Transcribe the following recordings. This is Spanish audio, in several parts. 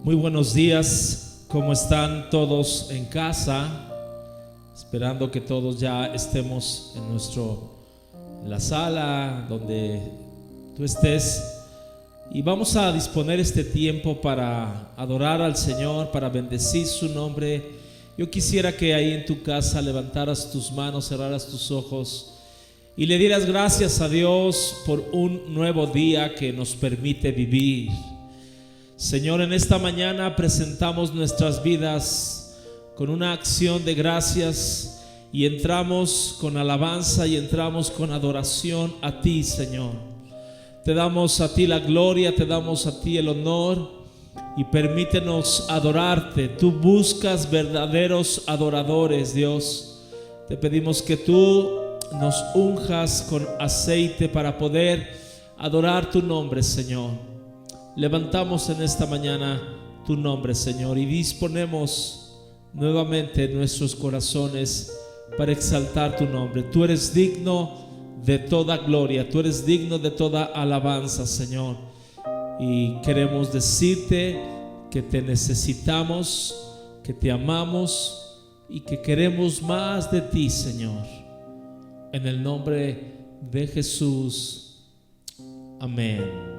Muy buenos días, ¿cómo están todos en casa? Esperando que todos ya estemos en la sala donde tú estés. Y vamos a disponer este tiempo para adorar al Señor, para bendecir su nombre. Yo quisiera que ahí en tu casa levantaras tus manos, cerraras tus ojos y le dieras gracias a Dios por un nuevo día que nos permite vivir. Señor, en esta mañana presentamos nuestras vidas con una acción de gracias y entramos con alabanza y entramos con adoración a ti, Señor. Te damos a ti la gloria, te damos a ti el honor y permítenos adorarte. Tú buscas verdaderos adoradores, Dios. Te pedimos que tú nos unjas con aceite para poder adorar tu nombre, Señor. Levantamos en esta mañana tu nombre, Señor, y disponemos nuevamente nuestros corazones para exaltar tu nombre. Tú eres digno de toda gloria, tú eres digno de toda alabanza, Señor. Y queremos decirte que te necesitamos, que te amamos y que queremos más de ti, Señor. En el nombre de Jesús. Amén.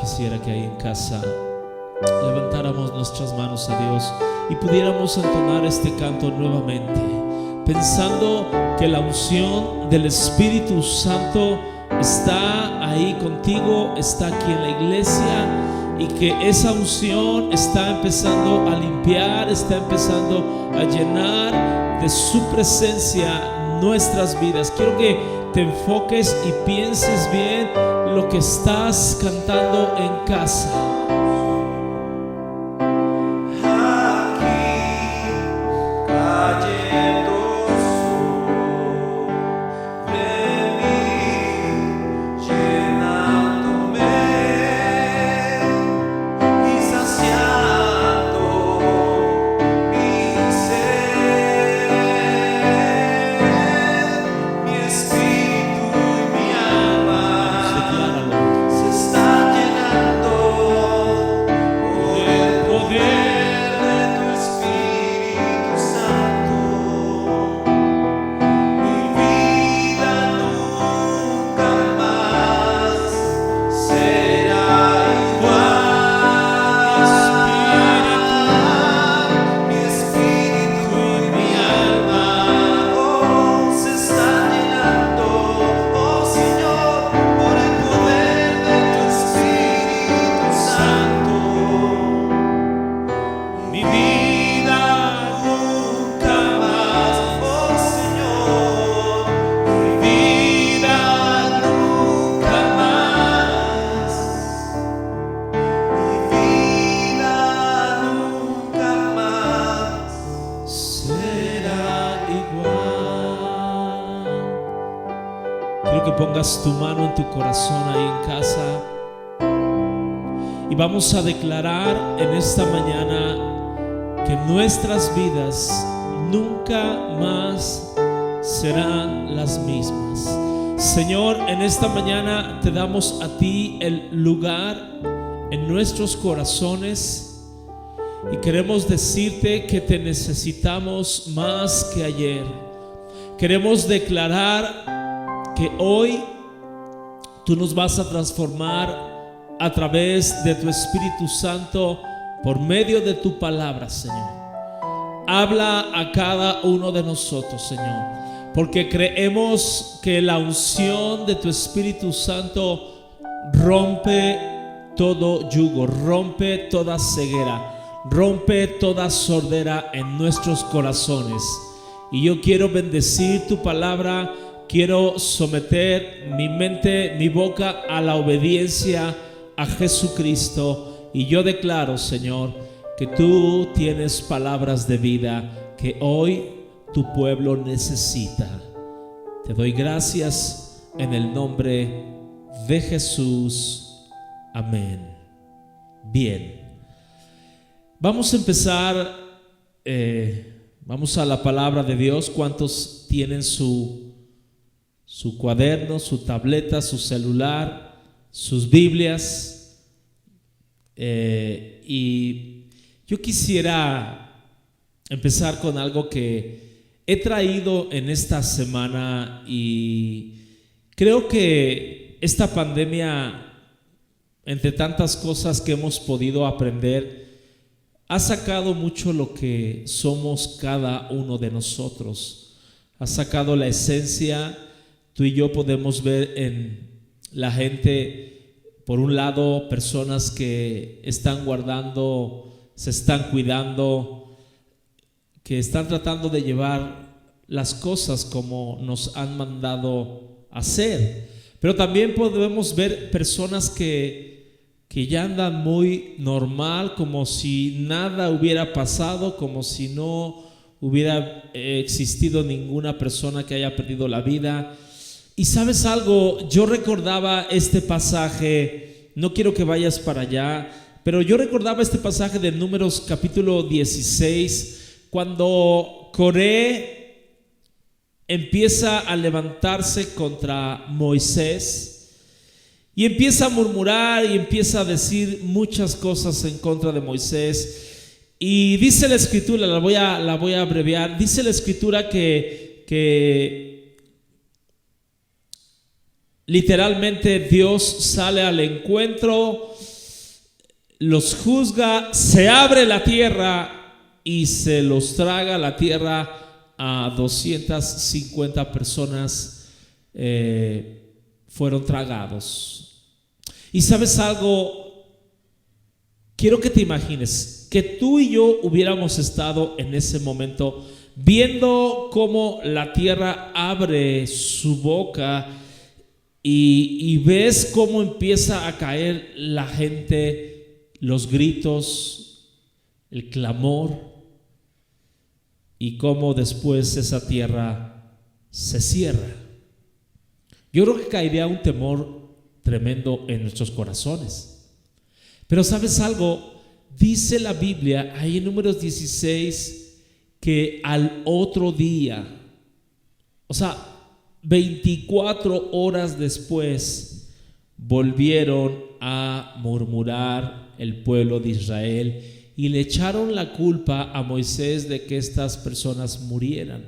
Quisiera que ahí en casa levantáramos nuestras manos a Dios y pudiéramos entonar este canto nuevamente, pensando que la unción del Espíritu Santo está ahí contigo, está aquí en la iglesia, y que esa unción está empezando a limpiar, está empezando a llenar de su presencia nuestras vidas. Quiero que te enfoques y pienses bien lo que estás cantando en casa. Pongas tu mano en tu corazón ahí en casa y vamos a declarar en esta mañana que nuestras vidas nunca más serán las mismas. Señor, en esta mañana te damos a ti el lugar en nuestros corazones y queremos decirte que te necesitamos más que ayer. Queremos declarar que hoy tú nos vas a transformar a través de tu Espíritu Santo por medio de tu palabra, Señor. Habla a cada uno de nosotros, Señor, porque creemos que la unción de tu Espíritu Santo rompe todo yugo, rompe toda ceguera, rompe toda sordera en nuestros corazones. Y yo quiero bendecir tu palabra. Quiero someter mi mente, mi boca a la obediencia a Jesucristo. Y yo declaro, Señor, que tú tienes palabras de vida que hoy tu pueblo necesita. Te doy gracias en el nombre de Jesús. Amén. Bien. Vamos a empezar. Vamos a la palabra de Dios. ¿Cuántos tienen su cuaderno, su tableta, su celular, sus Biblias? Y yo quisiera empezar con algo que he traído en esta semana, y creo que esta pandemia, entre tantas cosas que hemos podido aprender, ha sacado mucho lo que somos cada uno de nosotros. Ha sacado la esencia. Tú y yo podemos ver en la gente, por un lado, personas que están guardando, se están cuidando, que están tratando de llevar las cosas como nos han mandado hacer. Pero también podemos ver personas que ya andan muy normal, como si nada hubiera pasado, como si no hubiera existido ninguna persona que haya perdido la vida. Y ¿sabes algo? Yo recordaba este pasaje, no quiero que vayas para allá, pero yo recordaba este pasaje de Números capítulo 16, cuando Coré empieza a levantarse contra Moisés y empieza a murmurar y empieza a decir muchas cosas en contra de Moisés. Y dice la escritura, la voy a abreviar, dice la escritura que literalmente Dios sale al encuentro los juzga, se abre la tierra y se los traga la tierra a 250 personas. Fueron tragados. Y sabes algo, quiero que te imagines que tú y yo hubiéramos estado en ese momento viendo cómo la tierra abre su boca y ves cómo empieza a caer la gente, los gritos, el clamor, y cómo después esa tierra se cierra. Yo creo que caería un temor tremendo en nuestros corazones. Pero ¿sabes algo? Dice la Biblia ahí en Números 16 que al otro día, o sea, 24 horas después, volvieron a murmurar el pueblo de Israel y le echaron la culpa a Moisés de que estas personas murieran.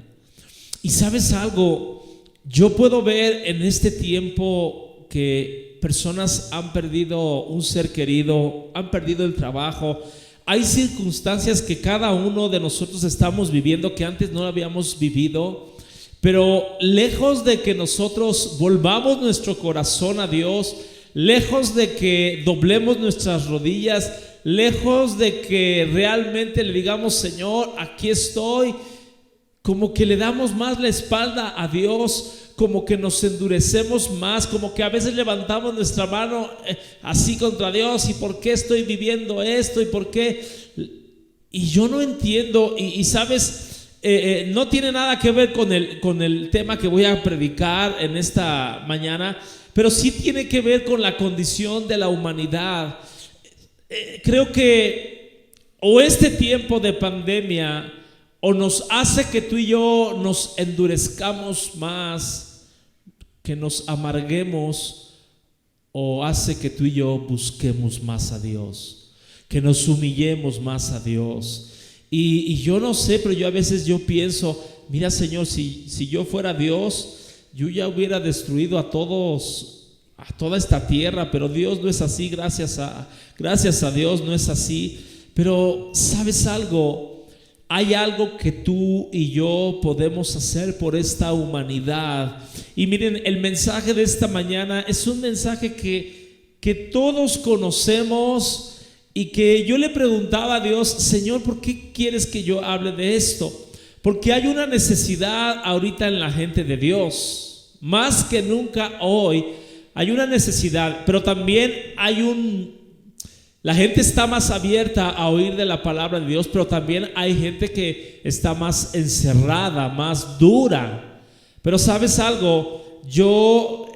Y ¿sabes algo? Yo puedo ver en este tiempo que personas han perdido un ser querido, han perdido el trabajo. Hay circunstancias que cada uno de nosotros estamos viviendo que antes no habíamos vivido, pero lejos de que nosotros volvamos nuestro corazón a Dios, lejos de que doblemos nuestras rodillas, lejos de que realmente le digamos: Señor, aquí estoy, como que le damos más la espalda a Dios, como que nos endurecemos más, como que a veces levantamos nuestra mano así contra Dios: ¿y por qué estoy viviendo esto? ¿Y por qué? Y yo no entiendo, y sabes, no tiene nada que ver con el tema que voy a predicar en esta mañana, pero sí tiene que ver con la condición de la humanidad. Creo que o este tiempo de pandemia o nos hace que tú y yo nos endurezcamos más, que nos amarguemos, o hace que tú y yo busquemos más a Dios, que nos humillemos más a Dios. Y yo no sé, pero yo a veces pienso: mira, Señor, si yo fuera Dios, yo ya hubiera destruido a todos, a toda esta tierra, pero Dios no es así. Gracias a Dios no es así. Pero ¿sabes algo? Hay algo que tú y yo podemos hacer por esta humanidad. Y miren, el mensaje de esta mañana es un mensaje que todos conocemos, y que yo le preguntaba a Dios: Señor, ¿por qué quieres que yo hable de esto? Porque hay una necesidad ahorita en la gente de Dios, más que nunca hoy hay una necesidad, pero también la gente está más abierta a oír de la palabra de Dios, pero también hay gente que está más encerrada, más dura. Pero ¿sabes algo? Yo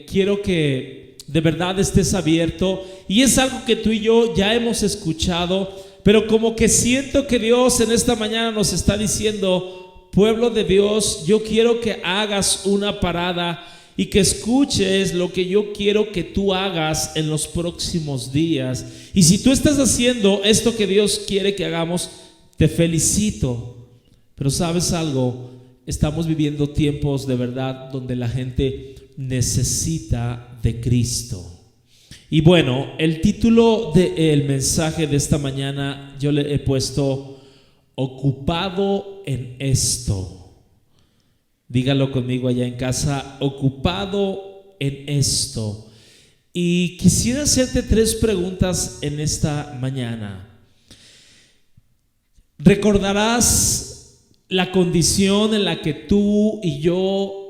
quiero que de verdad estés abierto, y es algo que tú y yo ya hemos escuchado, pero como que siento que Dios en esta mañana nos está diciendo: pueblo de Dios, yo quiero que hagas una parada y que escuches lo que yo quiero que tú hagas en los próximos días. Y si tú estás haciendo esto que Dios quiere que hagamos, te felicito. Pero ¿sabes algo? Estamos viviendo tiempos de verdad donde la gente necesita de Cristo. Y bueno, el título del mensaje de esta mañana yo le he puesto: ocupado en esto. Dígalo conmigo allá en casa: ocupado en esto. Y quisiera hacerte 3 preguntas en esta mañana. ¿Recordarás la condición en la que tú y yo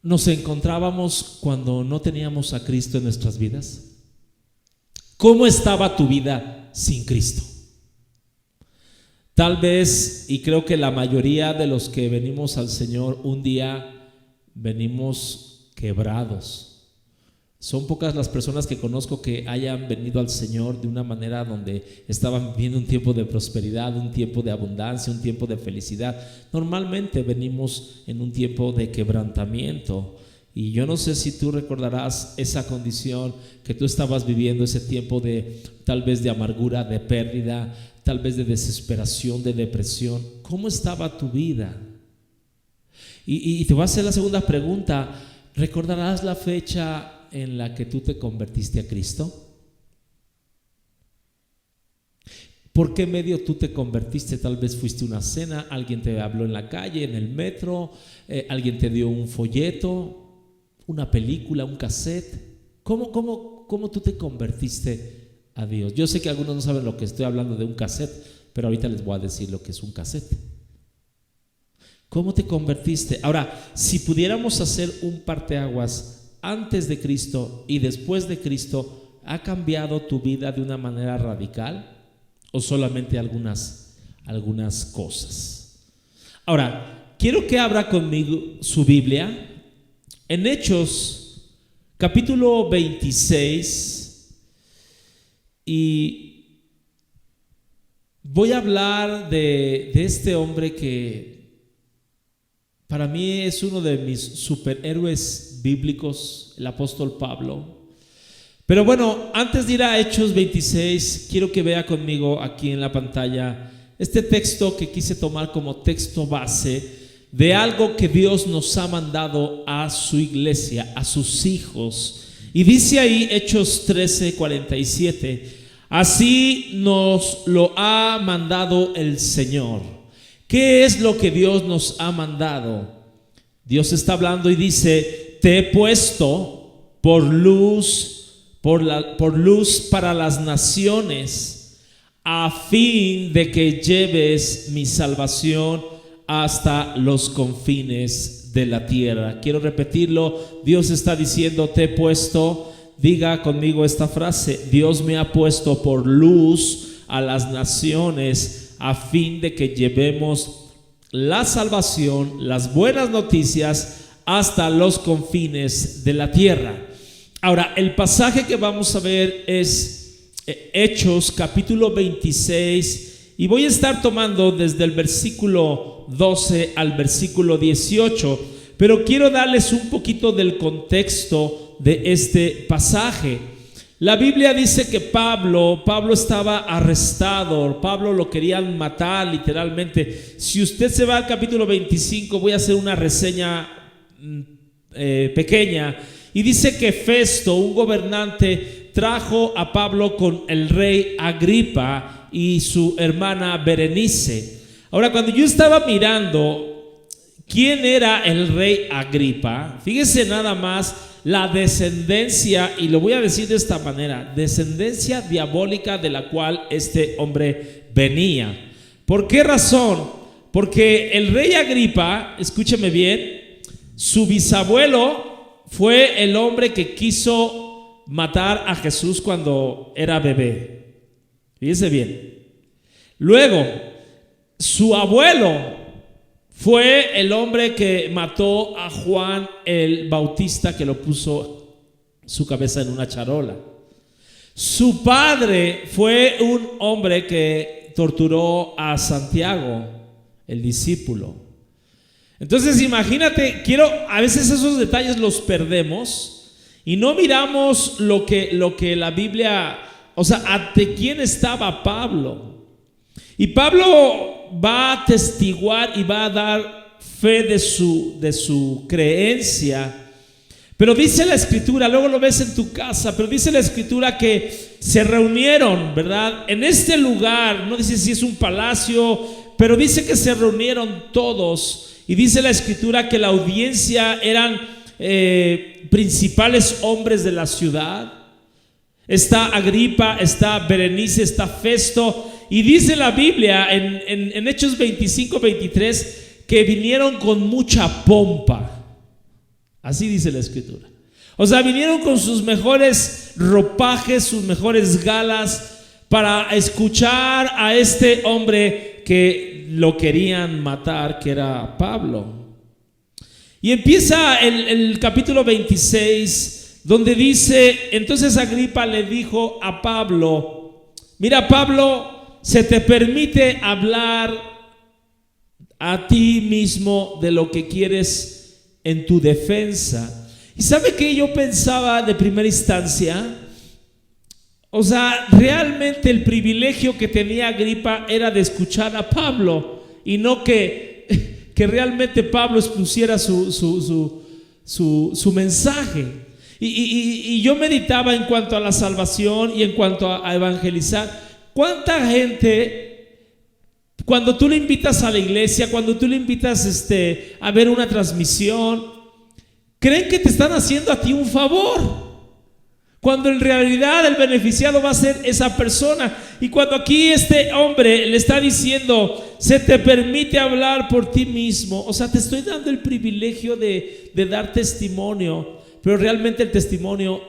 nos encontrábamos cuando no teníamos a Cristo en nuestras vidas? ¿Cómo estaba tu vida sin Cristo? Tal vez, y creo que la mayoría de los que venimos al Señor un día venimos quebrados. Son pocas las personas que conozco que hayan venido al Señor de una manera donde estaban viviendo un tiempo de prosperidad, un tiempo de abundancia, un tiempo de felicidad. Normalmente venimos en un tiempo de quebrantamiento. Y yo no sé si tú recordarás esa condición que tú estabas viviendo, ese tiempo de tal vez de amargura, de pérdida, tal vez de desesperación, de depresión. ¿Cómo estaba tu vida? Y te voy a hacer la segunda pregunta. ¿Recordarás la fecha en la que tú te convertiste a Cristo? ¿Por qué medio tú te convertiste? Tal vez fuiste a una cena, alguien te habló en la calle, en el metro, alguien te dio un folleto, una película, un cassette. ¿Cómo tú te convertiste a Dios? Yo sé que algunos no saben lo que estoy hablando de un cassette, pero ahorita les voy a decir lo que es un cassette. ¿Cómo te convertiste? Ahora, si pudiéramos hacer un parteaguas antes de Cristo y después de Cristo, ¿ha cambiado tu vida de una manera radical? ¿O solamente algunas cosas? Ahora, quiero que abra conmigo su Biblia en Hechos, capítulo 26, y voy a hablar de este hombre que para mí es uno de mis superhéroes bíblicos, el apóstol Pablo. Pero bueno, antes de ir a Hechos 26, quiero que vea conmigo aquí en la pantalla este texto que quise tomar como texto base de algo que Dios nos ha mandado a su iglesia, a sus hijos. Y dice ahí Hechos 13:47, así nos lo ha mandado el Señor. ¿Qué es lo que Dios nos ha mandado? Dios está hablando y dice, te he puesto por luz para las naciones, a fin de que lleves mi salvación hasta los confines de la tierra. Quiero repetirlo, Dios está diciendo, te he puesto, diga conmigo esta frase, Dios me ha puesto por luz a las naciones, a fin de que llevemos la salvación, las buenas noticias, hasta los confines de la tierra. Ahora, el pasaje que vamos a ver es Hechos capítulo 26 y voy a estar tomando desde el versículo 12 al versículo 18, pero quiero darles un poquito del contexto de este pasaje. La Biblia dice que Pablo estaba arrestado, Pablo lo querían matar literalmente. Si usted se va al capítulo 25, voy a hacer una reseña pequeña. Y dice que Festo, un gobernante, trajo a Pablo con el rey Agripa y su hermana Berenice. Ahora, cuando yo estaba mirando quién era el rey Agripa, fíjese nada más la descendencia, y lo voy a decir de esta manera, descendencia diabólica de la cual este hombre venía. ¿Por qué razón? Porque el rey Agripa, escúcheme bien, su bisabuelo fue el hombre que quiso matar a Jesús cuando era bebé. Fíjese bien. Luego, su abuelo fue el hombre que mató a Juan el Bautista, que lo puso su cabeza en una charola. Su padre fue un hombre que torturó a Santiago, el discípulo. Entonces imagínate, a veces esos detalles los perdemos y no miramos lo que la Biblia, o sea, ante quién estaba Pablo. Y Pablo va a atestiguar y va a dar fe de su creencia. Pero dice la Escritura, luego lo ves en tu casa, pero dice la Escritura que se reunieron, ¿verdad? En este lugar, no dice si es un palacio, pero dice que se reunieron todos. Y dice la Escritura que la audiencia eran principales hombres de la ciudad. Está Agripa, está Berenice, está Festo. Y dice la Biblia en Hechos 25-23 que vinieron con mucha pompa. Así dice la Escritura. O sea, vinieron con sus mejores ropajes, sus mejores galas, para escuchar a este hombre que lo querían matar, que era Pablo. Y empieza el capítulo 26, donde dice, entonces Agripa le dijo a Pablo, mira Pablo, se te permite hablar a ti mismo de lo que quieres en tu defensa. ¿Y sabe qué yo pensaba de primera instancia? O sea, realmente el privilegio que tenía Agripa era de escuchar a Pablo y no que realmente Pablo expusiera su mensaje. Y yo meditaba en cuanto a la salvación y en cuanto a evangelizar. ¿cuánta gente, cuando tú le invitas a la iglesia, cuando tú le invitas a ver una transmisión, creen que te están haciendo a ti un favor? Cuando en realidad el beneficiado va a ser esa persona. Y cuando aquí este hombre le está diciendo, se te permite hablar por ti mismo, o sea, te estoy dando el privilegio de dar testimonio, pero realmente el testimonio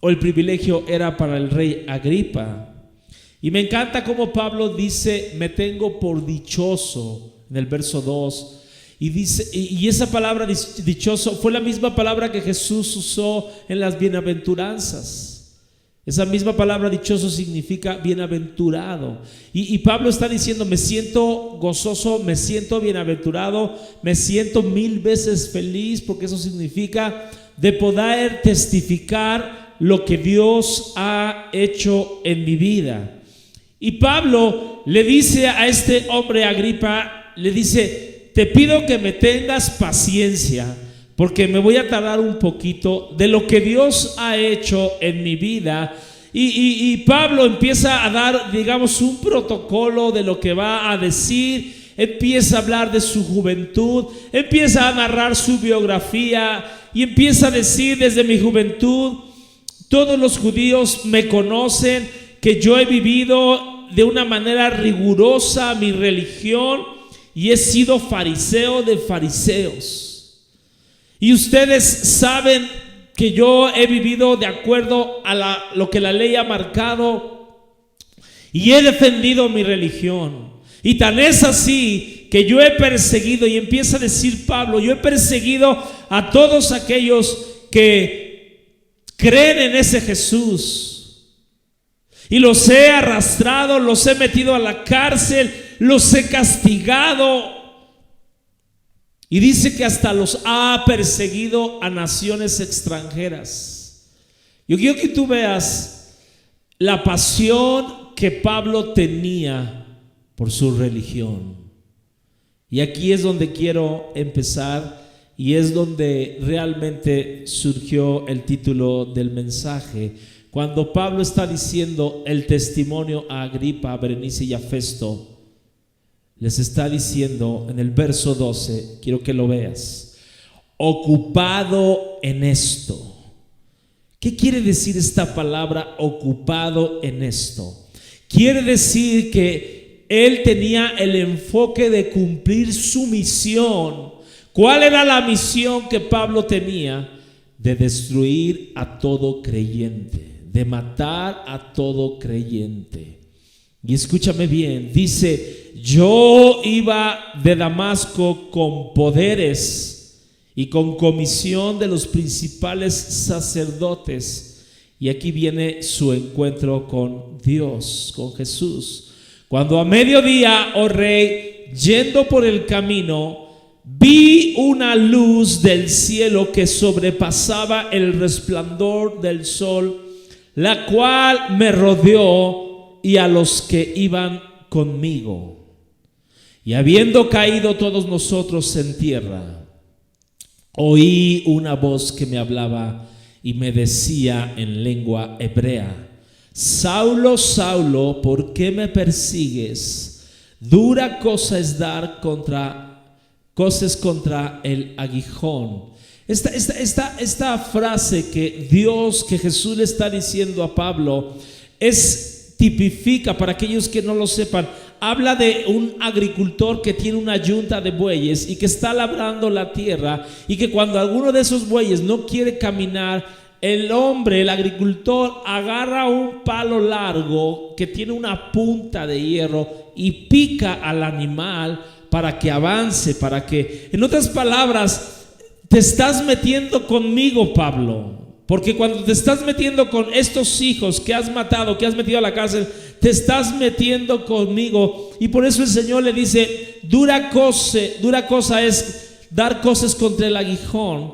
o el privilegio era para el rey Agripa. Y me encanta cómo Pablo dice, me tengo por dichoso, en el verso 2. Y dice, y esa palabra dichoso fue la misma palabra que Jesús usó en las bienaventuranzas. Esa misma palabra dichoso significa bienaventurado. Y Pablo está diciendo, me siento gozoso, me siento bienaventurado, me siento 1000 veces feliz, porque eso significa de poder testificar lo que Dios ha hecho en mi vida. Y Pablo le dice a este hombre Agripa, le dice, te pido que me tengas paciencia, porque me voy a tardar un poquito de lo que Dios ha hecho en mi vida. Y Pablo empieza a dar, digamos, un protocolo de lo que va a decir. Empieza a hablar de su juventud, empieza a narrar su biografía y empieza a decir, desde mi juventud, todos los judíos me conocen, que yo he vivido de una manera rigurosa mi religión y he sido fariseo de fariseos. Y ustedes saben que yo he vivido de acuerdo a lo que la ley ha marcado y he defendido mi religión. Y tan es así que yo he perseguido, y empieza a decir Pablo, yo he perseguido a todos aquellos que creen en ese Jesús. Y los he arrastrado, los he metido a la cárcel, los he castigado. Y dice que hasta los ha perseguido a naciones extranjeras. Yo quiero que tú veas la pasión que Pablo tenía por su religión. Y aquí es donde quiero empezar, y es donde realmente surgió el título del mensaje. Cuando Pablo está diciendo el testimonio a Agripa, a Berenice y a Festo, les está diciendo en el verso 12, quiero que lo veas, ocupado en esto. ¿Qué quiere decir esta palabra ocupado en esto? Quiere decir que él tenía el enfoque de cumplir su misión. ¿Cuál era la misión que Pablo tenía? De destruir a todo creyente, de matar a todo creyente. Y escúchame bien, dice, yo iba de Damasco con poderes y con comisión de los principales sacerdotes. Y aquí viene su encuentro con Dios, con Jesús. Cuando a mediodía, oh rey, yendo por el camino, vi una luz del cielo que sobrepasaba el resplandor del sol, la cual me rodeó y a los que iban conmigo. Y habiendo caído todos nosotros en tierra, oí una voz que me hablaba y me decía en lengua hebrea: Saulo, Saulo, ¿por qué me persigues? Dura cosa es dar cosas contra el aguijón. Esta frase que Jesús le está diciendo a Pablo, tipifica, para aquellos que no lo sepan, habla de un agricultor que tiene una yunta de bueyes y que está labrando la tierra, y que cuando alguno de esos bueyes no quiere caminar, el agricultor, agarra un palo largo que tiene una punta de hierro y pica al animal para que avance, en otras palabras, te estás metiendo conmigo, Pablo. Porque cuando te estás metiendo con estos hijos que has matado, que has metido a la cárcel, te estás metiendo conmigo. Y por eso el Señor le dice, dura cosa es dar cosas contra el aguijón.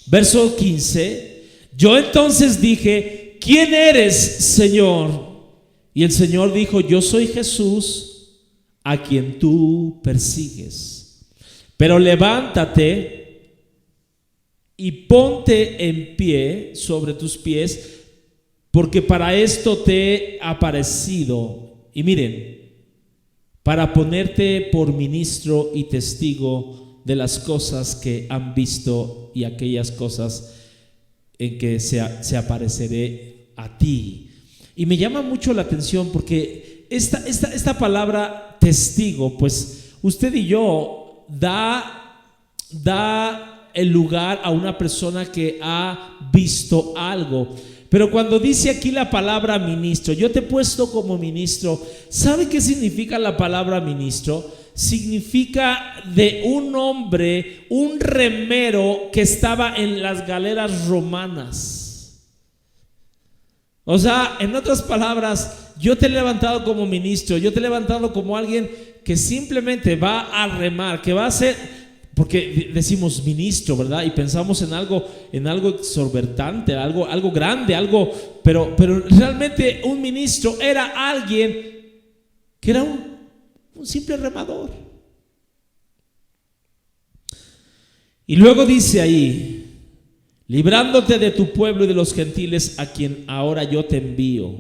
Verso 15, yo entonces dije, ¿quién eres, Señor? Y el Señor dijo, yo soy Jesús, a quien tú persigues. Pero levántate y ponte en pie sobre tus pies, porque para esto te he aparecido. Y miren, para ponerte por ministro y testigo de las cosas que han visto y aquellas cosas en que se apareceré a ti. Y me llama mucho la atención porque esta palabra testigo, pues usted y yo da el lugar a una persona que ha visto algo. Pero cuando dice aquí la palabra ministro, yo te he puesto como ministro. ¿Sabe qué significa la palabra ministro? Significa de un hombre, un remero que estaba en las galeras romanas. O sea, en otras palabras, yo te he levantado como ministro, yo te he levantado como alguien que simplemente va a remar, que va a ser... Porque decimos ministro, ¿verdad? Y pensamos en algo exorbitante, algo grande, pero realmente un ministro era alguien que era un simple remador. Y luego dice ahí, librándote de tu pueblo y de los gentiles a quien ahora yo te envío.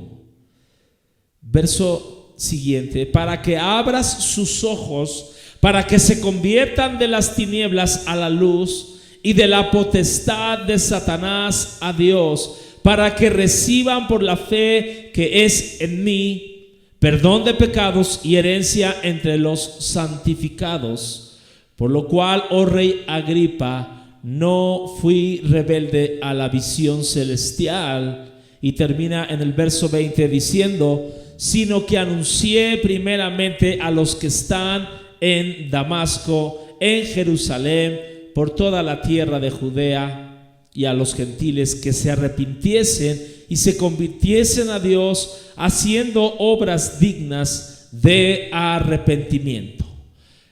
Verso siguiente, para que abras sus ojos, para que se conviertan de las tinieblas a la luz y de la potestad de Satanás a Dios, para que reciban por la fe que es en mí perdón de pecados y herencia entre los santificados. Por lo cual, oh rey Agripa, no fui rebelde a la visión celestial. Y termina en el verso 20 diciendo, sino que anuncié primeramente a los que están en Damasco, en Jerusalén, por toda la tierra de Judea, y a los gentiles que se arrepintiesen y se convirtiesen a Dios, haciendo obras dignas de arrepentimiento.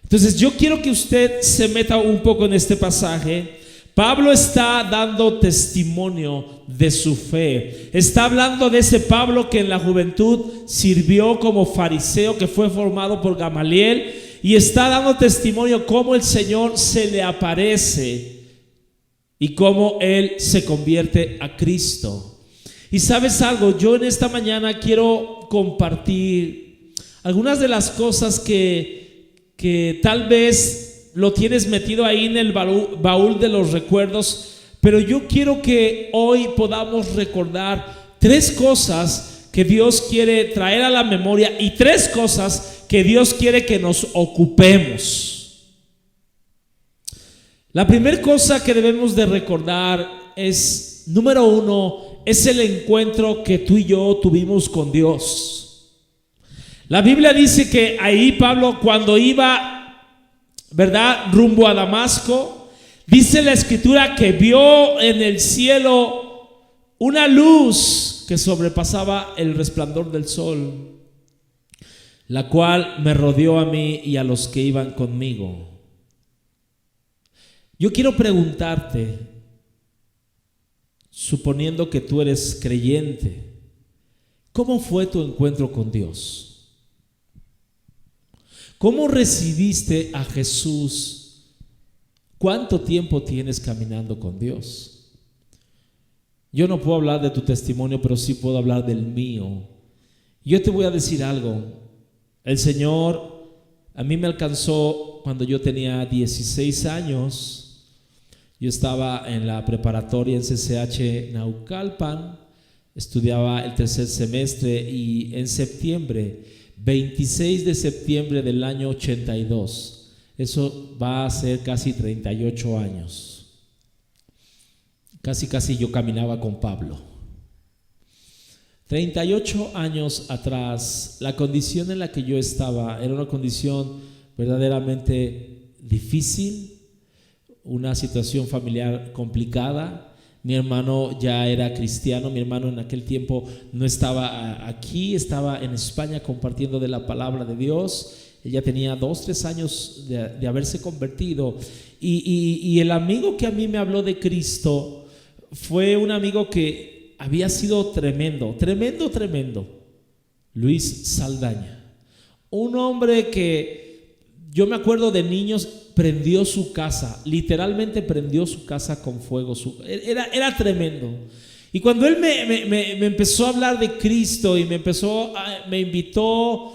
Entonces yo quiero que usted se meta un poco en este pasaje. Pablo está dando testimonio de su fe. Está hablando de ese Pablo que en la juventud sirvió como fariseo, que fue formado por Gamaliel, y está dando testimonio cómo el Señor se le aparece y cómo Él se convierte a Cristo. Y sabes algo, yo en esta mañana quiero compartir algunas de las cosas que tal vez lo tienes metido ahí en el baúl de los recuerdos, pero yo quiero que hoy podamos recordar 3 cosas que Dios quiere traer a la memoria y 3 cosas que Dios quiere que nos ocupemos. La primera cosa que debemos de recordar es, número 1, es el encuentro que tú y yo tuvimos con Dios. La Biblia dice que ahí Pablo, cuando iba, ¿verdad?, rumbo a Damasco, dice la Escritura que vio en el cielo una luz que sobrepasaba el resplandor del sol, la cual me rodeó a mí y a los que iban conmigo. Yo quiero preguntarte, suponiendo que tú eres creyente, ¿cómo fue tu encuentro con Dios? ¿Cómo recibiste a Jesús? ¿Cuánto tiempo tienes caminando con Dios? Yo no puedo hablar de tu testimonio, pero sí puedo hablar del mío. Yo te voy a decir algo. El Señor a mí me alcanzó cuando yo tenía 16 años. Yo estaba en la preparatoria en CCH Naucalpan, estudiaba el 3er semestre y en septiembre, 26 de septiembre del año 82, eso va a ser casi 38 años. Casi yo caminaba con Pablo. 38 años atrás, la condición en la que yo estaba era una condición verdaderamente difícil, una situación familiar complicada. Mi hermano ya era cristiano, mi hermano en aquel tiempo no estaba aquí, estaba en España compartiendo de la palabra de Dios. Ella tenía 2-3 años de haberse convertido. Y el amigo que a mí me habló de Cristo fue un amigo que había sido tremendo. Luis Saldaña. Un hombre que yo me acuerdo de niños, prendió su casa, literalmente prendió su casa con fuego. Era tremendo. Y cuando él me empezó a hablar de Cristo y me invitó,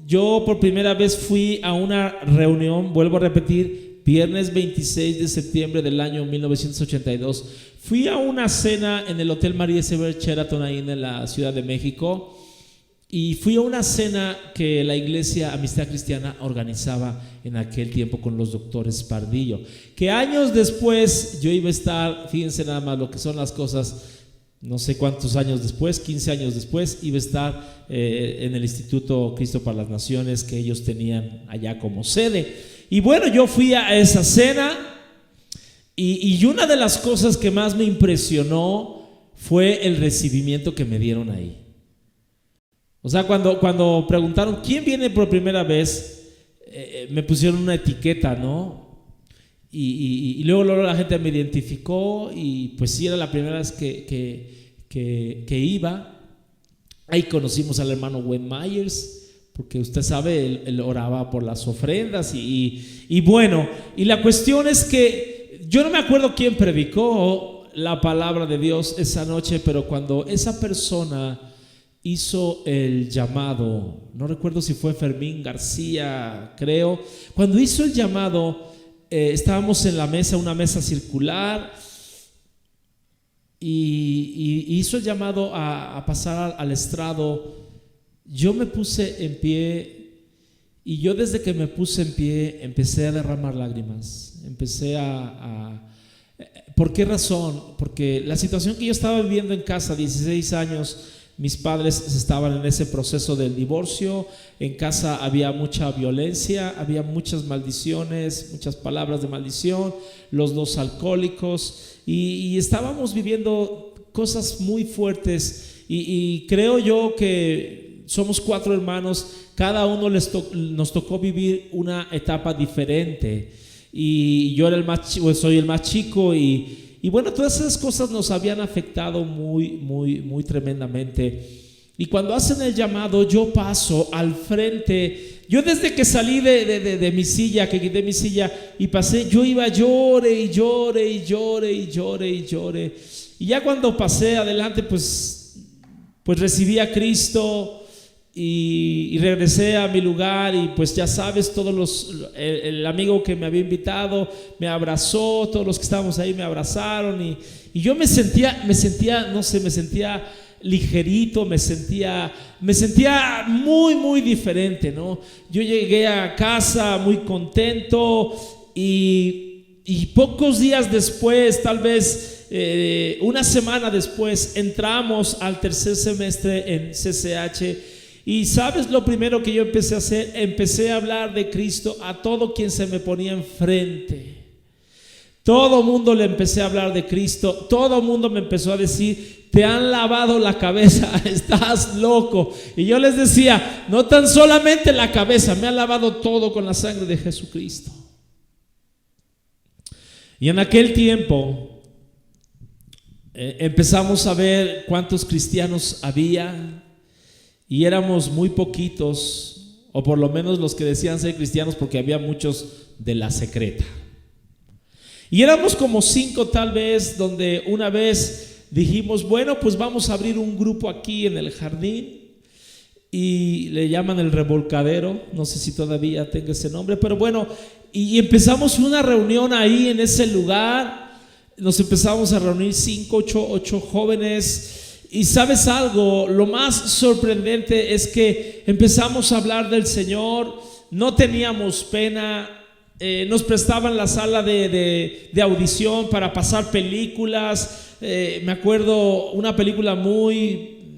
yo por primera vez fui a una reunión, vuelvo a repetir, viernes 26 de septiembre del año 1982. Fui a una cena en el Hotel María Isabel Sheraton ahí en la Ciudad de México. Y fui a una cena que la iglesia Amistad Cristiana organizaba en aquel tiempo con los doctores Pardillo. Que años después yo iba a estar, fíjense nada más lo que son las cosas, no sé cuántos años después, 15 años después, iba a estar en el Instituto Cristo para las Naciones que ellos tenían allá como sede. Y bueno, yo fui a esa cena y una de las cosas que más me impresionó fue el recibimiento que me dieron ahí. O sea, cuando preguntaron quién viene por primera vez, me pusieron una etiqueta, ¿no? Y luego la gente me identificó y pues sí, era la primera vez que iba. Ahí conocimos al hermano Wayne Myers, porque usted sabe, él oraba por las ofrendas y bueno, y la cuestión es que yo no me acuerdo quién predicó la palabra de Dios esa noche, pero cuando esa persona hizo el llamado, no recuerdo si fue Fermín García, creo. Cuando hizo el llamado, estábamos en la mesa, una mesa circular, y hizo el llamado a pasar al estrado. Yo me puse en pie, y yo desde que me puse en pie empecé a derramar lágrimas. ¿Por qué razón? Porque la situación que yo estaba viviendo en casa, 16 años, mis padres estaban en ese proceso del divorcio. En casa había mucha violencia, había muchas maldiciones, muchas palabras de maldición, los dos alcohólicos, y estábamos viviendo cosas muy fuertes. Y creo yo que somos 4 hermanos, cada uno nos tocó vivir una etapa diferente. Y yo era soy el más chico y bueno, todas esas cosas nos habían afectado muy tremendamente. Y cuando hacen el llamado, yo paso al frente. Yo desde que salí de mi silla, que quité mi silla y pasé, yo iba llore. Y ya cuando pasé adelante, pues recibí a Cristo y regresé a mi lugar. Y pues ya sabes, el amigo que me había invitado me abrazó, todos los que estábamos ahí me abrazaron, y yo me sentía ligerito, me sentía muy diferente, ¿no? Yo llegué a casa muy contento, y pocos días después, tal vez una semana después, entramos al tercer semestre en CCH. Y sabes lo primero que yo empecé a hacer, empecé a hablar de Cristo a todo quien se me ponía enfrente. Todo mundo le empecé a hablar de Cristo, todo mundo me empezó a decir: te han lavado la cabeza, estás loco. Y yo les decía: no tan solamente la cabeza, me han lavado todo con la sangre de Jesucristo. Y en aquel tiempo empezamos a ver cuántos cristianos había. Y éramos muy poquitos, o por lo menos los que decían ser cristianos, porque había muchos de la secreta. Y éramos como 5 tal vez, donde una vez dijimos: bueno, pues vamos a abrir un grupo aquí en el jardín, y le llaman el Revolcadero, no sé si todavía tenga ese nombre, pero bueno, y empezamos una reunión ahí en ese lugar. Nos empezamos a reunir 5, 8 jóvenes. Y sabes algo, lo más sorprendente es que empezamos a hablar del Señor, no teníamos pena, nos prestaban la sala de audición para pasar películas. Me acuerdo una película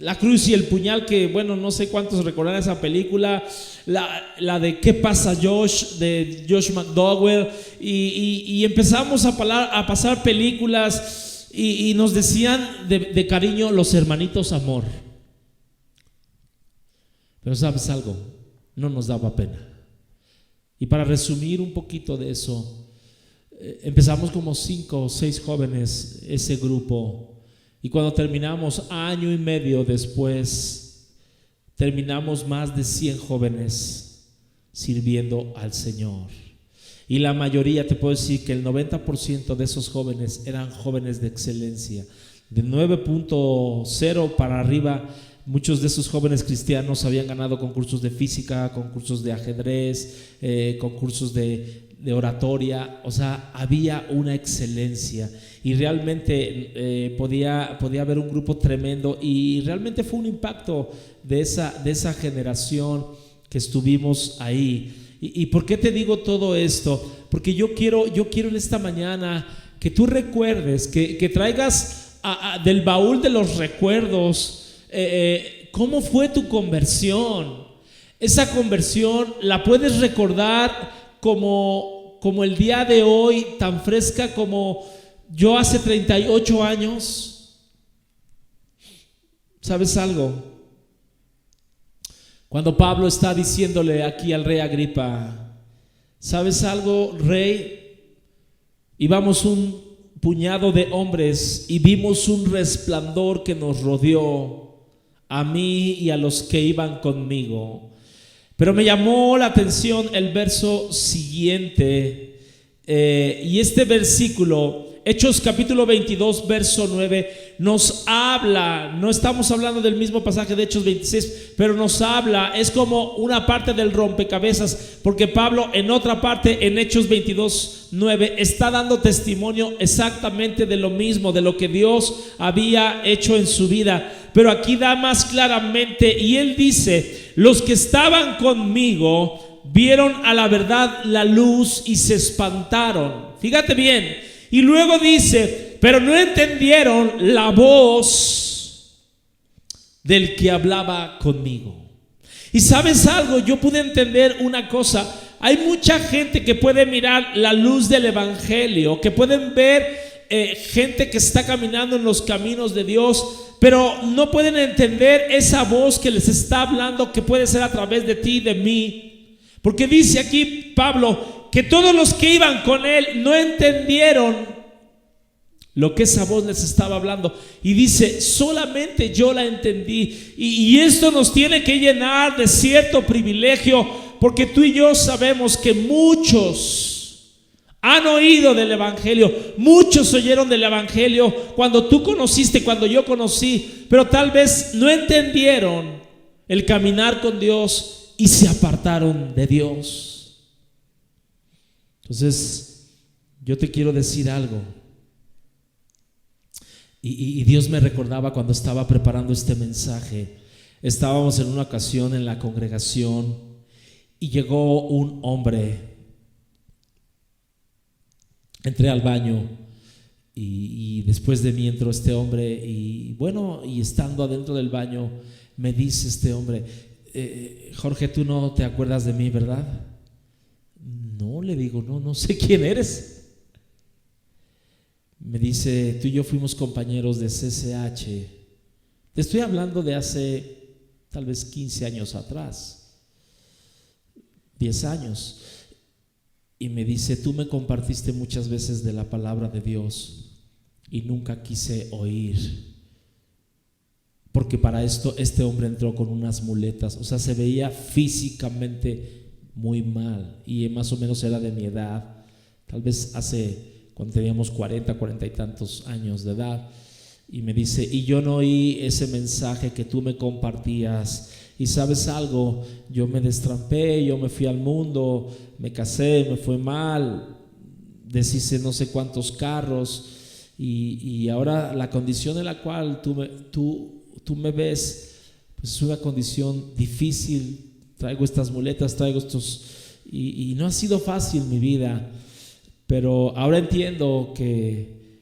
La Cruz y el Puñal, que bueno, no sé cuántos recordarán esa película, la de ¿Qué pasa Josh?, de Josh McDowell, y empezamos a pasar películas. Y nos decían de cariño los hermanitos amor. Pero sabes algo, no nos daba pena. Y para resumir un poquito de eso, empezamos como 5 o 6 jóvenes ese grupo. Y cuando terminamos, año y medio después, terminamos más de 100 jóvenes sirviendo al Señor. Y la mayoría, te puedo decir que el 90% de esos jóvenes eran jóvenes de excelencia, de 9.0 para arriba. Muchos de esos jóvenes cristianos habían ganado concursos de física, concursos de ajedrez, concursos de oratoria. O sea, había una excelencia y realmente podía haber un grupo tremendo, y realmente fue un impacto de esa generación que estuvimos ahí. ¿Y por qué te digo todo esto? Porque yo quiero en esta mañana que tú recuerdes, que traigas del baúl de los recuerdos cómo fue tu conversión. Esa conversión la puedes recordar como el día de hoy, tan fresca como yo hace 38 años. ¿Sabes algo? Cuando Pablo está diciéndole aquí al rey Agripa, ¿sabes algo, rey? Íbamos un puñado de hombres y vimos un resplandor que nos rodeó, a mí y a los que iban conmigo. Pero me llamó la atención el verso siguiente, y este versículo, Hechos capítulo 22 verso 9, nos habla, no estamos hablando del mismo pasaje de Hechos 26, pero nos habla, es como una parte del rompecabezas, porque Pablo en otra parte, en Hechos 22 9, está dando testimonio exactamente de lo mismo, de lo que Dios había hecho en su vida. Pero aquí da más claramente, y él dice: los que estaban conmigo vieron a la verdad la luz y se espantaron. Fíjate bien. Y luego dice: pero no entendieron la voz del que hablaba conmigo. Y ¿sabes algo? Yo pude entender una cosa. Hay mucha gente que puede mirar la luz del evangelio, que pueden ver gente que está caminando en los caminos de Dios, pero no pueden entender esa voz que les está hablando, que puede ser a través de ti y de mí. Porque dice aquí Pablo que todos los que iban con él no entendieron lo que esa voz les estaba hablando. Y dice: solamente yo la entendí. Y esto nos tiene que llenar de cierto privilegio, porque tú y yo sabemos que muchos han oído del evangelio, muchos oyeron del evangelio cuando tú conociste, cuando yo conocí, pero tal vez no entendieron el caminar con Dios y se apartaron de Dios. Entonces, yo te quiero decir algo. Y Dios me recordaba cuando estaba preparando este mensaje. Estábamos en una ocasión en la congregación y llegó un hombre. Entré al baño y después de mí entró este hombre, y bueno, y estando adentro del baño me dice este hombre: Jorge, tú no te acuerdas de mí, ¿verdad? No, le digo, no sé quién eres. Me dice: tú y yo fuimos compañeros de CCH. Te estoy hablando de hace tal vez 15 años atrás, 10 años. Y me dice: tú me compartiste muchas veces de la palabra de Dios y nunca quise oír, porque para esto este hombre entró con unas muletas. O sea, se veía físicamente muy mal, y más o menos era de mi edad, tal vez cuando teníamos 40 y tantos años de edad. Y me dice: y yo no oí ese mensaje que tú me compartías. Y ¿sabes algo? Yo me destrampé, yo me fui al mundo, me casé, me fue mal, deshice no sé cuántos carros, y ahora la condición en la cual tú me ves, pues es una condición difícil. Traigo estas muletas, traigo estos, y no ha sido fácil mi vida, pero ahora entiendo que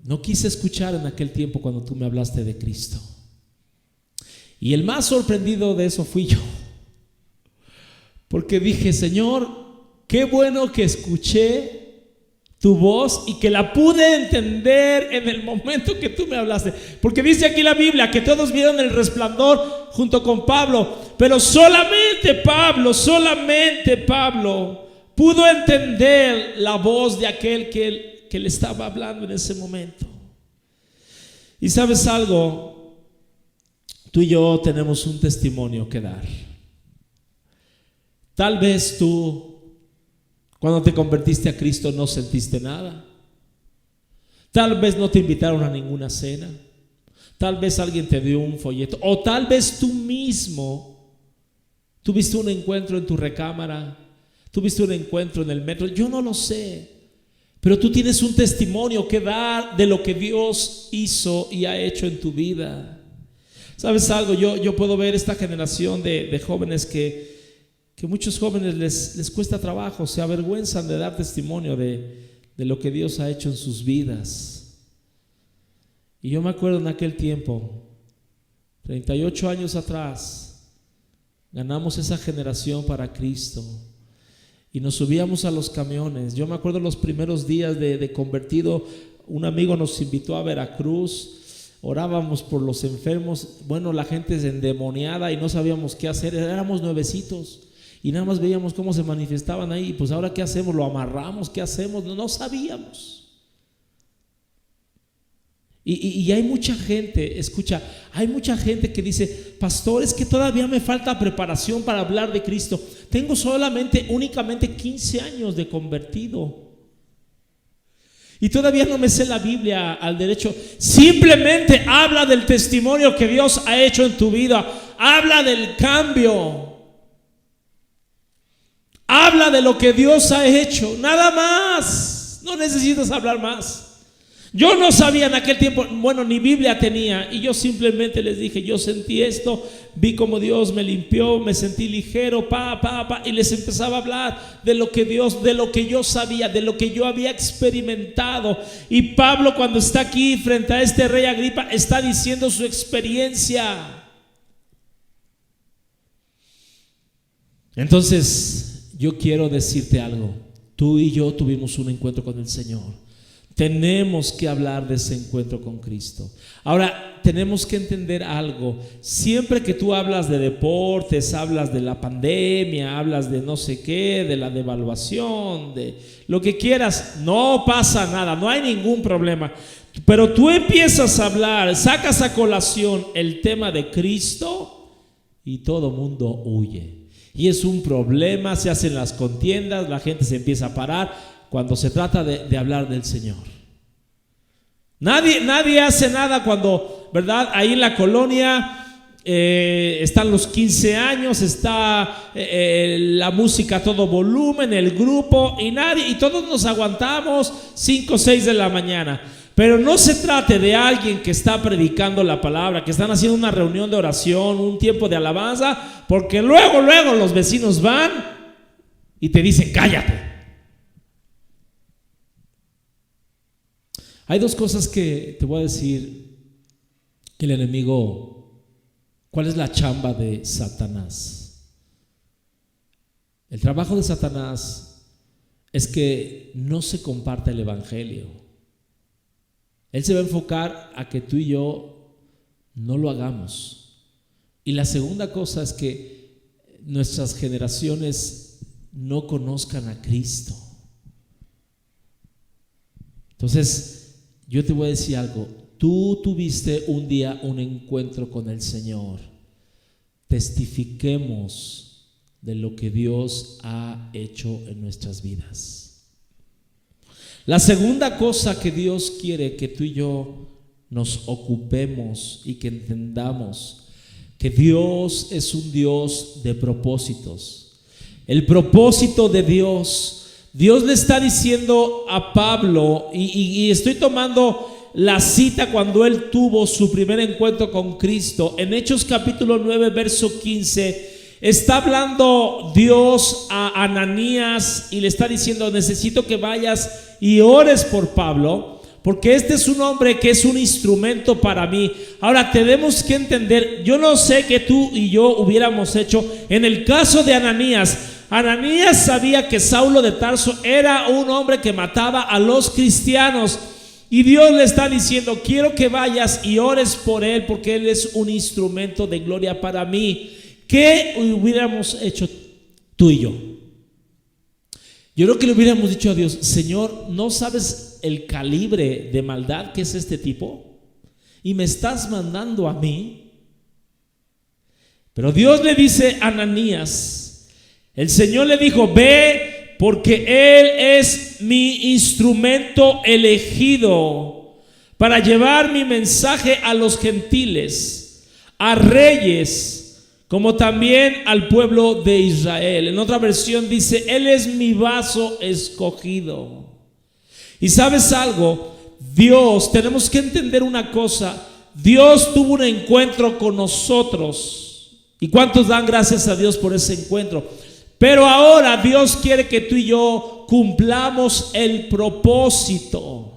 no quise escuchar en aquel tiempo cuando tú me hablaste de Cristo. Y el más sorprendido de eso fui yo, porque dije: Señor, qué bueno que escuché tu voz y que la pude entender en el momento que tú me hablaste. Porque dice aquí la Biblia que todos vieron el resplandor junto con Pablo, pero solamente Pablo pudo entender la voz de aquel que le estaba hablando en ese momento. Y ¿sabes algo? Tú y yo tenemos un testimonio que dar. Tal vez tú, cuando te convertiste a Cristo, no sentiste nada. Tal vez no te invitaron a ninguna cena. Tal vez alguien te dio un folleto, o tal vez tú mismo tuviste un encuentro en tu recámara, tuviste un encuentro en el metro, yo no lo sé, pero tú tienes un testimonio que dar de lo que Dios hizo y ha hecho en tu vida. ¿Sabes algo? Yo puedo ver esta generación de jóvenes que muchos jóvenes les cuesta trabajo, se avergüenzan de dar testimonio de lo que Dios ha hecho en sus vidas. Y yo me acuerdo en aquel tiempo, 38 años atrás, ganamos esa generación para Cristo y nos subíamos a los camiones. Yo me acuerdo los primeros días de convertido, un amigo nos invitó a Veracruz, orábamos por los enfermos, bueno, la gente es endemoniada y no sabíamos qué hacer, éramos nuevecitos y nada más veíamos cómo se manifestaban ahí, y pues ahora qué hacemos, lo amarramos, qué hacemos, no sabíamos. Y hay mucha gente, escucha, hay mucha gente que dice: pastor, es que todavía me falta preparación para hablar de Cristo. Tengo únicamente 15 años de convertido y todavía no me sé la Biblia al derecho. Simplemente habla del testimonio que Dios ha hecho en tu vida. Habla del cambio. Habla de lo que Dios ha hecho. Nada más. No necesitas hablar más. Yo no sabía en aquel tiempo, bueno, ni Biblia tenía, y yo simplemente les dije: yo sentí esto, vi como Dios me limpió, me sentí ligero, y les empezaba a hablar de lo que Dios, de lo que yo sabía, de lo que yo había experimentado. Y Pablo, cuando está aquí frente a este rey Agripa, está diciendo su experiencia. Entonces, yo quiero decirte algo. Tú y yo tuvimos un encuentro con el Señor. Tenemos que hablar de ese encuentro con Cristo. Ahora, tenemos que entender algo. Siempre que tú hablas de deportes, hablas de la pandemia, hablas de no sé qué, de la devaluación, de lo que quieras, no pasa nada, no hay ningún problema. Pero tú empiezas a hablar, sacas a colación el tema de Cristo y todo mundo huye. Y es un problema, se hacen las contiendas, la gente se empieza a parar cuando se trata de hablar del Señor. Nadie hace nada cuando, ¿verdad? Ahí en la colonia están los 15 años, está la música a todo volumen, el grupo, y todos nos aguantamos 5 o 6 de la mañana. Pero no se trate de alguien que está predicando la palabra, que están haciendo una reunión de oración, un tiempo de alabanza, porque luego los vecinos van y te dicen: cállate. Hay dos cosas que te voy a decir que el enemigo, ¿cuál es la chamba de Satanás? El trabajo de Satanás es que no se comparta el evangelio. Él se va a enfocar a que tú y yo no lo hagamos. Y la segunda cosa es que nuestras generaciones no conozcan a Cristo. Entonces, yo te voy a decir algo. Tú tuviste un día un encuentro con el Señor. Testifiquemos de lo que Dios ha hecho en nuestras vidas. La segunda cosa que Dios quiere que tú y yo nos ocupemos y que entendamos, que Dios es un Dios de propósitos. El propósito de Dios le está diciendo a Pablo, y estoy tomando la cita cuando él tuvo su primer encuentro con Cristo. En Hechos capítulo 9, verso 15, está hablando Dios a Ananías y le está diciendo: necesito que vayas y ores por Pablo, porque este es un hombre que es un instrumento para mí. Ahora, tenemos que entender, yo no sé qué tú y yo hubiéramos hecho en el caso de Ananías. Ananías sabía que Saulo de Tarso era un hombre que mataba a los cristianos, y Dios le está diciendo: quiero que vayas y ores por él, porque él es un instrumento de gloria para mí. ¿Qué hubiéramos hecho tú y yo? Yo creo que le hubiéramos dicho a Dios: Señor, ¿no sabes el calibre de maldad que es este tipo? Y me estás mandando a mí. Pero Dios le dice a Ananías, el Señor le dijo: ve, porque Él es mi instrumento elegido para llevar mi mensaje a los gentiles, a reyes, como también al pueblo de Israel. En otra versión dice, Él es mi vaso escogido. Y ¿sabes algo? Dios, tenemos que entender una cosa. Dios tuvo un encuentro con nosotros. ¿Y cuántos dan gracias a Dios por ese encuentro? Pero ahora Dios quiere que tú y yo cumplamos el propósito.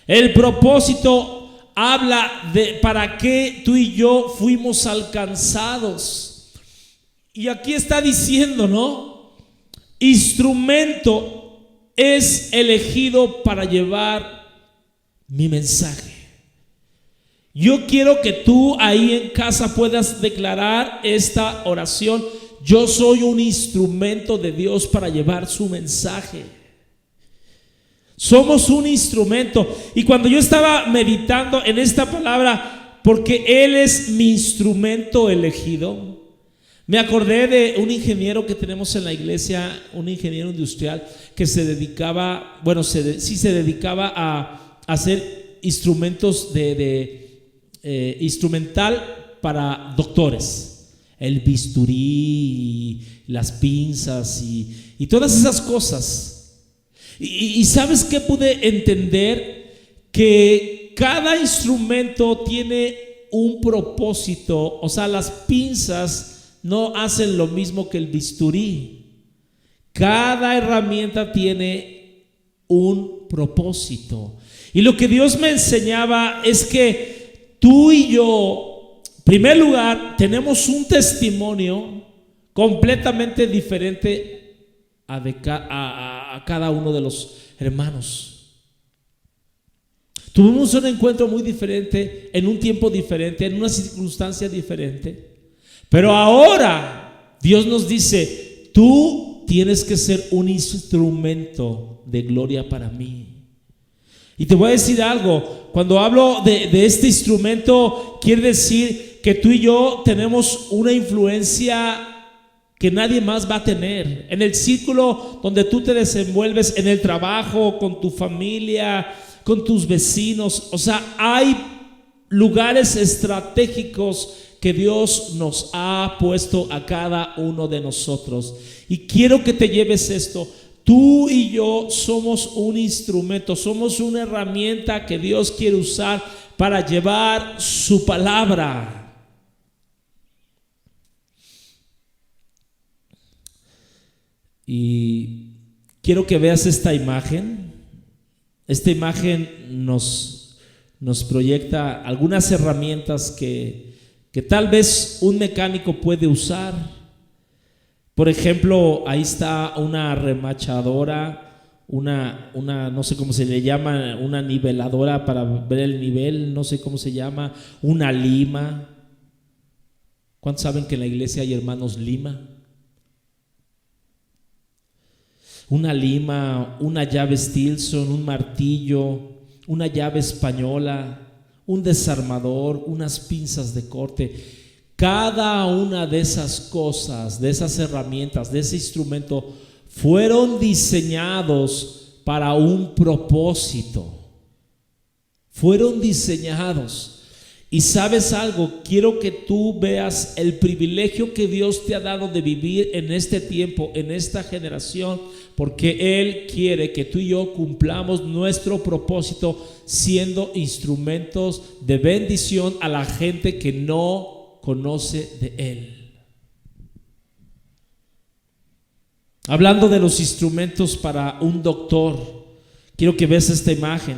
El propósito habla de para qué tú y yo fuimos alcanzados. Y aquí está diciendo, ¿no? Instrumento es elegido para llevar mi mensaje. Yo quiero que tú ahí en casa puedas declarar esta oración. Yo soy un instrumento de Dios para llevar su mensaje. Somos un instrumento. Y cuando yo estaba meditando en esta palabra, porque Él es mi instrumento elegido, me acordé de un ingeniero que tenemos en la iglesia, un ingeniero industrial que se dedicaba, se dedicaba a hacer instrumentos instrumental para doctores. El bisturí, las pinzas y todas esas cosas. Y ¿sabes qué pude entender? Que cada instrumento tiene un propósito. O sea, las pinzas no hacen lo mismo que el bisturí. Cada herramienta tiene un propósito. Y lo que Dios me enseñaba es que tú y yo, en primer lugar, tenemos un testimonio completamente diferente a cada uno de los hermanos. Tuvimos un encuentro muy diferente, en un tiempo diferente, en una circunstancia diferente. Pero ahora Dios nos dice, tú tienes que ser un instrumento de gloria para mí. Y te voy a decir algo, cuando hablo de este instrumento, quiere decir que tú y yo tenemos una influencia que nadie más va a tener. En el círculo donde tú te desenvuelves, en el trabajo, con tu familia, con tus vecinos. O sea, hay lugares estratégicos que Dios nos ha puesto a cada uno de nosotros. Y quiero que te lleves esto. Tú y yo somos un instrumento, somos una herramienta que Dios quiere usar para llevar su palabra. Y quiero que veas esta imagen. Esta imagen nos proyecta algunas herramientas que tal vez un mecánico puede usar. Por ejemplo, ahí está una remachadora, una no sé cómo se le llama, una niveladora para ver el nivel, no sé cómo se llama, una lima. ¿Cuántos saben que en la iglesia hay hermanos lima? Una lima, una llave Stilson, un martillo, una llave española, un desarmador, unas pinzas de corte. Cada una de esas cosas, de esas herramientas, de ese instrumento, fueron diseñados para un propósito. Fueron diseñados. Y ¿sabes algo? Quiero que tú veas el privilegio que Dios te ha dado de vivir en este tiempo, en esta generación, porque Él quiere que tú y yo cumplamos nuestro propósito siendo instrumentos de bendición a la gente que no conoce de Él. Hablando de los instrumentos para un doctor, quiero que veas esta imagen.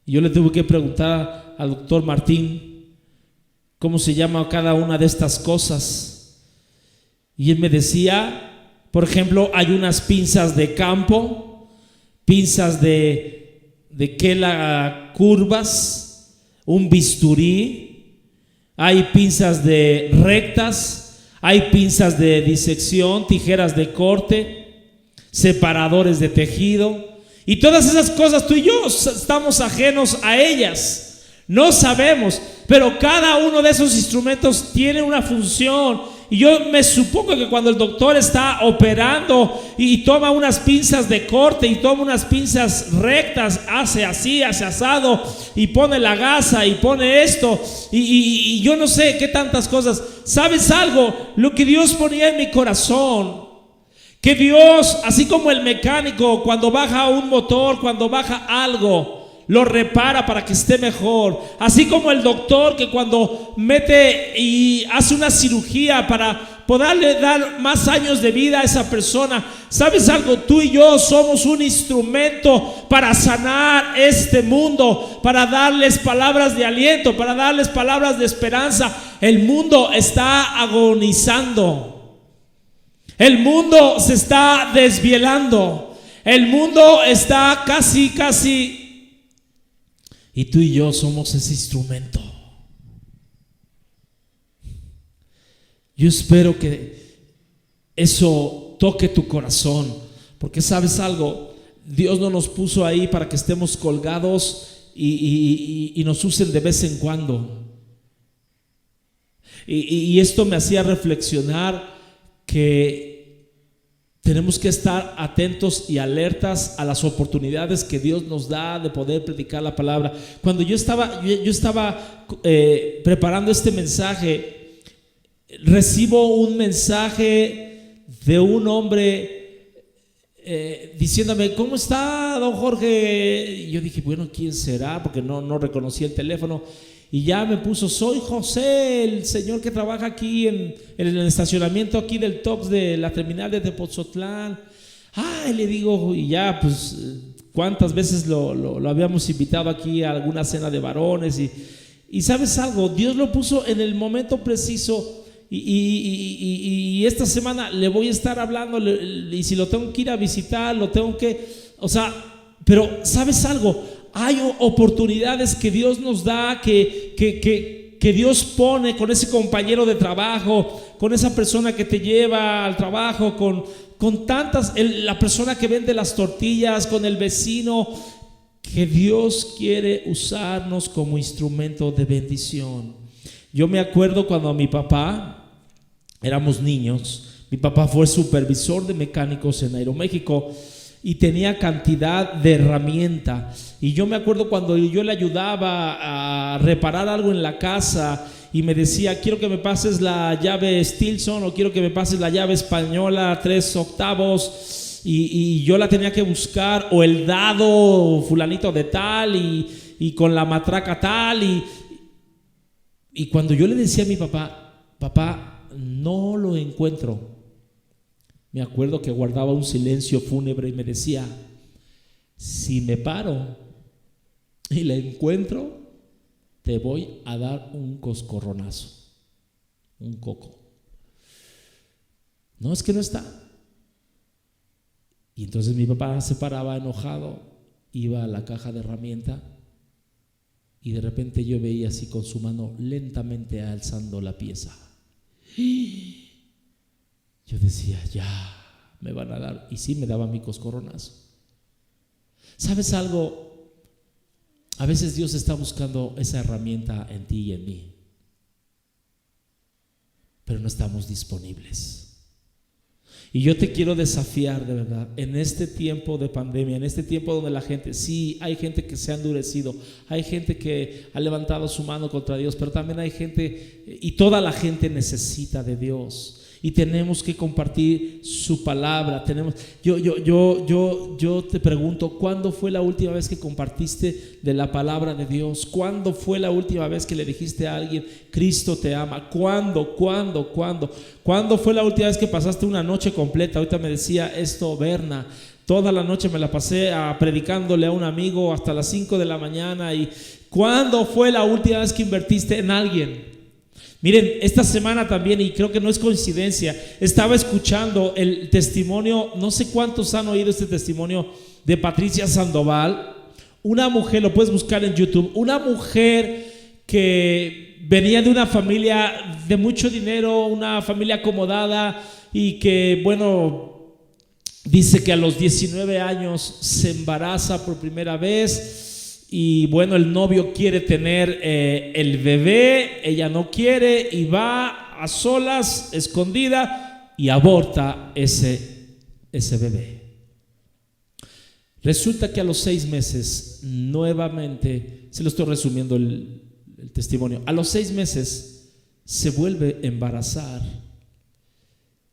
Yo le tuve que preguntar al doctor Martín cómo se llama cada una de estas cosas. Y él me decía, por ejemplo, hay unas pinzas de campo, pinzas de quela curvas, un bisturí. Hay pinzas de rectas, hay pinzas de disección, tijeras de corte, separadores de tejido. Y todas esas cosas tú y yo estamos ajenos a ellas. No sabemos, pero cada uno de esos instrumentos tiene una función Y yo me supongo que cuando el doctor está operando y toma unas pinzas de corte y toma unas pinzas rectas, hace así, hace asado y pone la gasa y pone esto y yo no sé qué tantas cosas. ¿Sabes algo? Lo que Dios ponía en mi corazón, que Dios, así como el mecánico cuando baja un motor, cuando baja algo, lo repara para que esté mejor, así como el doctor que cuando mete y hace una cirugía para poderle dar más años de vida a esa persona. ¿Sabes algo? Tú y yo somos un instrumento para sanar este mundo, para darles palabras de aliento, para darles palabras de esperanza. El mundo está agonizando, el mundo se está desvielando, el mundo está casi. Y tú y yo somos ese instrumento. Yo espero que eso toque tu corazón, porque sabes algo, Dios no nos puso ahí para que estemos colgados y nos usen de vez en cuando. Y esto me hacía reflexionar que tenemos que estar atentos y alertas a las oportunidades que Dios nos da de poder predicar la palabra. Cuando yo estaba preparando este mensaje, recibo un mensaje de un hombre diciéndome: ¿cómo está, don Jorge? Y yo dije, bueno, ¿quién será? Porque no reconocí el teléfono. Y ya me puso: soy José, el señor que trabaja aquí en el estacionamiento aquí del TOPS de la terminal de Tepoztlán. Y le digo, y ya pues cuántas veces lo habíamos invitado aquí a alguna cena de varones. Y ¿sabes algo? Dios lo puso en el momento preciso. Y esta semana le voy a estar hablando, y si lo tengo que ir a visitar, lo tengo que, pero ¿sabes algo? Hay oportunidades que Dios nos da, que Dios pone con ese compañero de trabajo, con esa persona que te lleva al trabajo, con tantas, la persona que vende las tortillas, con el vecino, que Dios quiere usarnos como instrumento de bendición. Yo me acuerdo cuando mi papá, éramos niños, mi papá fue supervisor de mecánicos en Aeroméxico y tenía cantidad de herramientas. Y yo me acuerdo cuando yo le ayudaba a reparar algo en la casa y me decía: quiero que me pases la llave Stilson o quiero que me pases la llave española 3/8, y yo la tenía que buscar, o el dado fulanito de tal y con la matraca tal, y cuando yo le decía a mi papá, no lo encuentro, me acuerdo que guardaba un silencio fúnebre y me decía: si me paro y la encuentro, te voy a dar un coscorronazo, un coco. No, es que no está. Y entonces mi papá se paraba enojado, iba a la caja de herramienta y de repente yo veía así con su mano lentamente alzando la pieza. Yo decía: ya me van a dar. Y sí, me daba mi coscorronazo. ¿Sabes algo? A veces Dios está buscando esa herramienta en ti y en mí, pero no estamos disponibles. Y yo te quiero desafiar, de verdad, en este tiempo de pandemia, en este tiempo donde la gente, sí, hay gente que se ha endurecido, hay gente que ha levantado su mano contra Dios, pero también hay gente, y toda la gente necesita de Dios. Y tenemos que compartir su palabra. Yo te pregunto, ¿cuándo fue la última vez que compartiste de la palabra de Dios? ¿Cuándo fue la última vez que le dijiste a alguien: Cristo te ama? ¿Cuándo fue la última vez que pasaste una noche completa? Ahorita me decía esto Berna: toda la noche me la pasé predicándole a un amigo hasta las 5 de la mañana. ¿Y cuándo fue la última vez que invertiste en alguien? Miren, esta semana también, y creo que no es coincidencia, estaba escuchando el testimonio, no sé cuántos han oído este testimonio, de Patricia Sandoval, una mujer, lo puedes buscar en YouTube, una mujer que venía de una familia de mucho dinero, una familia acomodada, y que, bueno, dice que a los 19 años se embaraza por primera vez. Y bueno, el novio quiere tener el bebé, ella no quiere, y va a solas, escondida, y aborta ese bebé. Resulta que a los 6 meses, nuevamente, se lo estoy resumiendo el testimonio, a los 6 meses se vuelve a embarazar.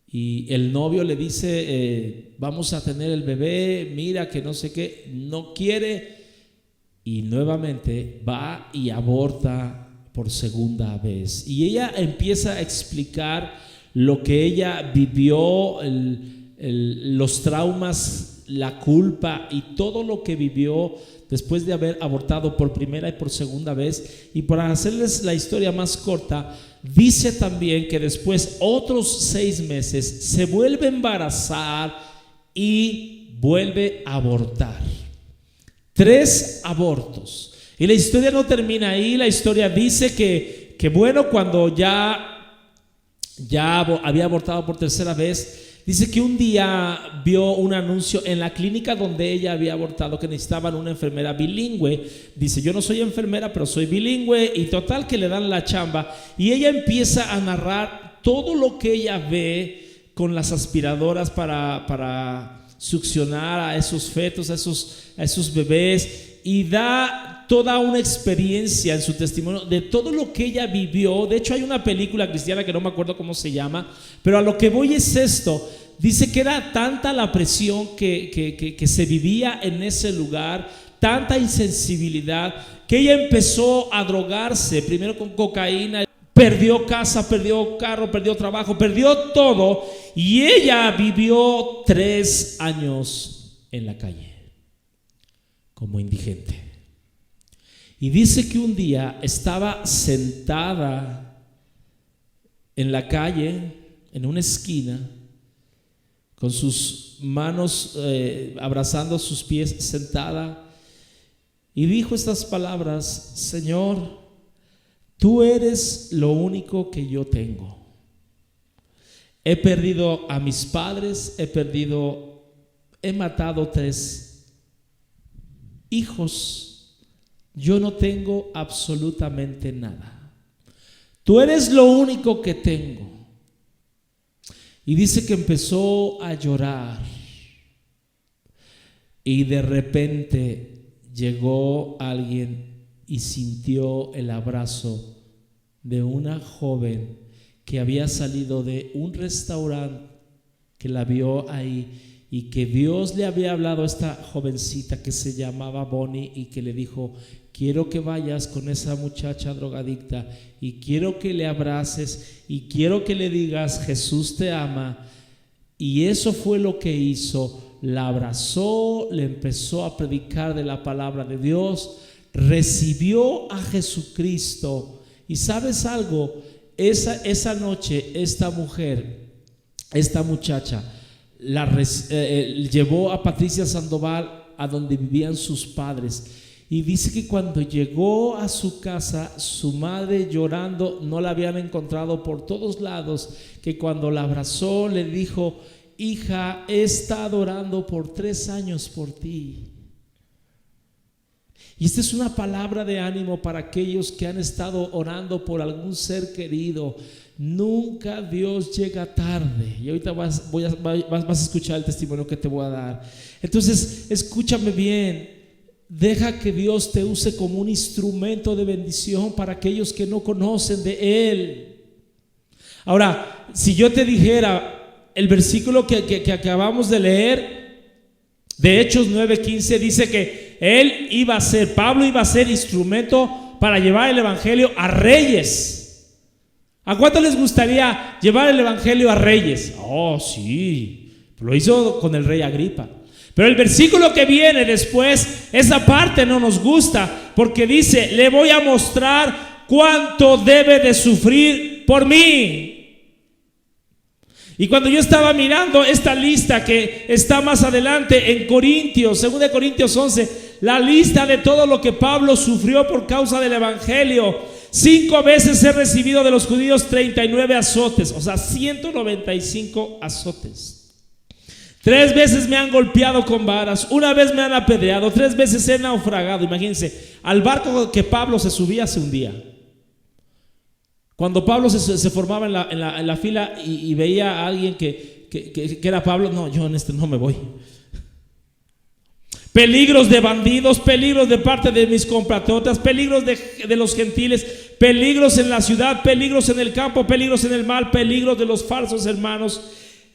Y el novio le dice, vamos a tener el bebé, mira que no sé qué, no quiere. Y nuevamente va y aborta por segunda vez. Y ella empieza a explicar lo que ella vivió, los traumas, la culpa y todo lo que vivió después de haber abortado por primera y por segunda vez. Y para hacerles la historia más corta, dice también que después otros 6 meses se vuelve a embarazar y vuelve a abortar. 3 abortos. Y la historia no termina ahí. La historia dice que bueno, cuando ya había abortado por tercera vez, dice que un día vio un anuncio en la clínica donde ella había abortado que necesitaban una enfermera bilingüe. Dice, yo no soy enfermera, pero soy bilingüe, y total que le dan la chamba. Y ella empieza a narrar todo lo que ella ve con las aspiradoras para succionar a esos fetos, a esos bebés, y da toda una experiencia en su testimonio de todo lo que ella vivió. De hecho, hay una película cristiana que no me acuerdo cómo se llama, pero a lo que voy es esto. Dice que era tanta la presión que se vivía en ese lugar, tanta insensibilidad, que ella empezó a drogarse, primero con cocaína. Perdió casa, perdió carro, perdió trabajo, perdió todo, y ella vivió 3 años en la calle como indigente. Y dice que un día estaba sentada en la calle, en una esquina, con sus manos abrazando sus pies, sentada, y dijo estas palabras: Señor, tú eres lo único que yo tengo. He perdido a mis padres, he matado 3 hijos. Yo no tengo absolutamente nada. Tú eres lo único que tengo. Y dice que empezó a llorar. Y de repente llegó alguien y sintió el abrazo de una joven que había salido de un restaurante, que la vio ahí, y que Dios le había hablado a esta jovencita que se llamaba Bonnie, y que le dijo: quiero que vayas con esa muchacha drogadicta y quiero que le abraces y quiero que le digas: Jesús te ama. Y eso fue lo que hizo. La abrazó, le empezó a predicar de la palabra de Dios, recibió a Jesucristo. Y ¿sabes algo? Esa noche esta muchacha llevó a Patricia Sandoval a donde vivían sus padres, y dice que cuando llegó a su casa, su madre llorando, no la habían encontrado por todos lados, que cuando la abrazó le dijo: hija, he estado orando por 3 años por ti. Y esta es una palabra de ánimo para aquellos que han estado orando por algún ser querido. Nunca Dios llega tarde. Y ahorita vas a escuchar el testimonio que te voy a dar. Entonces, escúchame bien. Deja que Dios te use como un instrumento de bendición para aquellos que no conocen de Él. Ahora, si yo te dijera el versículo que acabamos de leer, de Hechos 9:15, dice que Pablo iba a ser instrumento para llevar el evangelio a reyes. ¿A cuánto les gustaría llevar el evangelio a reyes? Oh, sí, lo hizo con el rey Agripa. Pero el versículo que viene después, esa parte no nos gusta, porque dice: le voy a mostrar cuánto debe de sufrir por mí. Y cuando yo estaba mirando esta lista que está más adelante en Corintios, 2 Corintios 11, la lista de todo lo que Pablo sufrió por causa del evangelio: 5 veces he recibido de los judíos 39 azotes, o sea, 195 azotes. 3 veces me han golpeado con varas, 1 vez me han apedreado, 3 veces he naufragado. Imagínense, al barco que Pablo se subía se hundía. Cuando Pablo se formaba en la fila y veía a alguien que era Pablo, no, yo en este no me voy. Peligros de bandidos, peligros de parte de mis compatriotas, peligros de los gentiles, peligros en la ciudad, peligros en el campo, peligros en el mar, peligros de los falsos hermanos.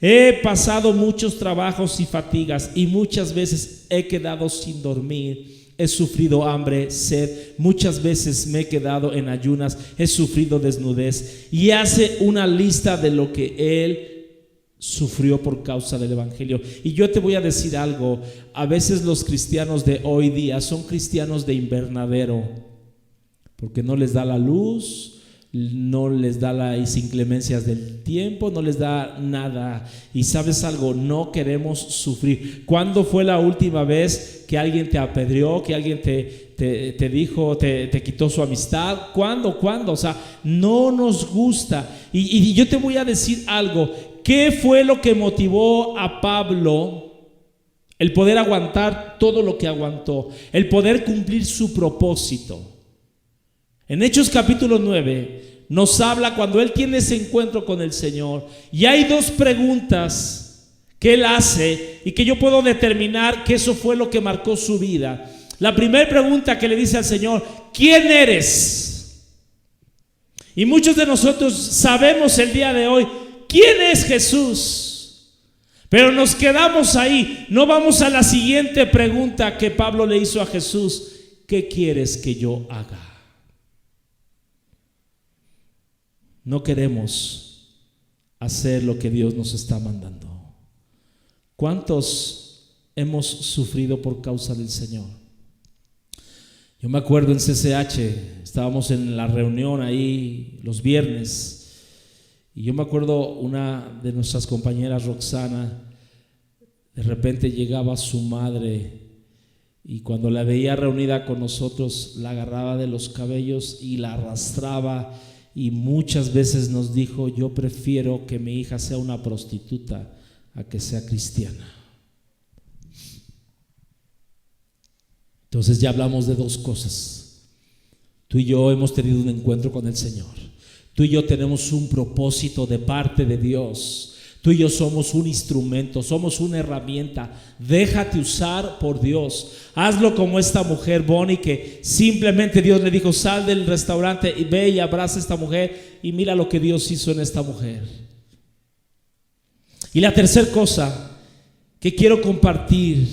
He pasado muchos trabajos y fatigas y muchas veces he quedado sin dormir. He sufrido hambre, sed, muchas veces me he quedado en ayunas, he sufrido desnudez. Y hace una lista de lo que él sufrió por causa del evangelio. Y yo te voy a decir algo: a veces los cristianos de hoy día son cristianos de invernadero, porque no les da la luz, no les da las inclemencias del tiempo, no les da nada. Y sabes algo, no queremos sufrir. ¿Cuándo fue la última vez que alguien te apedreó, que alguien te dijo, te quitó su amistad? ¿Cuándo? O sea, no nos gusta. Y yo te voy a decir algo: ¿qué fue lo que motivó a Pablo el poder aguantar todo lo que aguantó, el poder cumplir su propósito? En Hechos capítulo 9 nos habla cuando él tiene ese encuentro con el Señor, y hay dos preguntas que él hace y que yo puedo determinar que eso fue lo que marcó su vida. La primera pregunta que le dice al Señor: ¿quién eres? Y muchos de nosotros sabemos el día de hoy quién es Jesús, pero nos quedamos ahí, no vamos a la siguiente pregunta que Pablo le hizo a Jesús: ¿qué quieres que yo haga? No queremos hacer lo que Dios nos está mandando. ¿Cuántos hemos sufrido por causa del Señor? Yo me acuerdo en CCH, estábamos en la reunión ahí los viernes, y yo me acuerdo una de nuestras compañeras, Roxana, de repente llegaba su madre, y cuando la veía reunida con nosotros, la agarraba de los cabellos y la arrastraba. Y muchas veces nos dijo: yo prefiero que mi hija sea una prostituta a que sea cristiana. Entonces ya hablamos de dos cosas. Tú y yo hemos tenido un encuentro con el Señor. Tú y yo tenemos un propósito de parte de Dios. Tú y yo somos un instrumento, somos una herramienta. Déjate usar por Dios. Hazlo como esta mujer Bonnie, que simplemente Dios le dijo: sal del restaurante y ve y abraza a esta mujer, y mira lo que Dios hizo en esta mujer. Y la tercera cosa que quiero compartir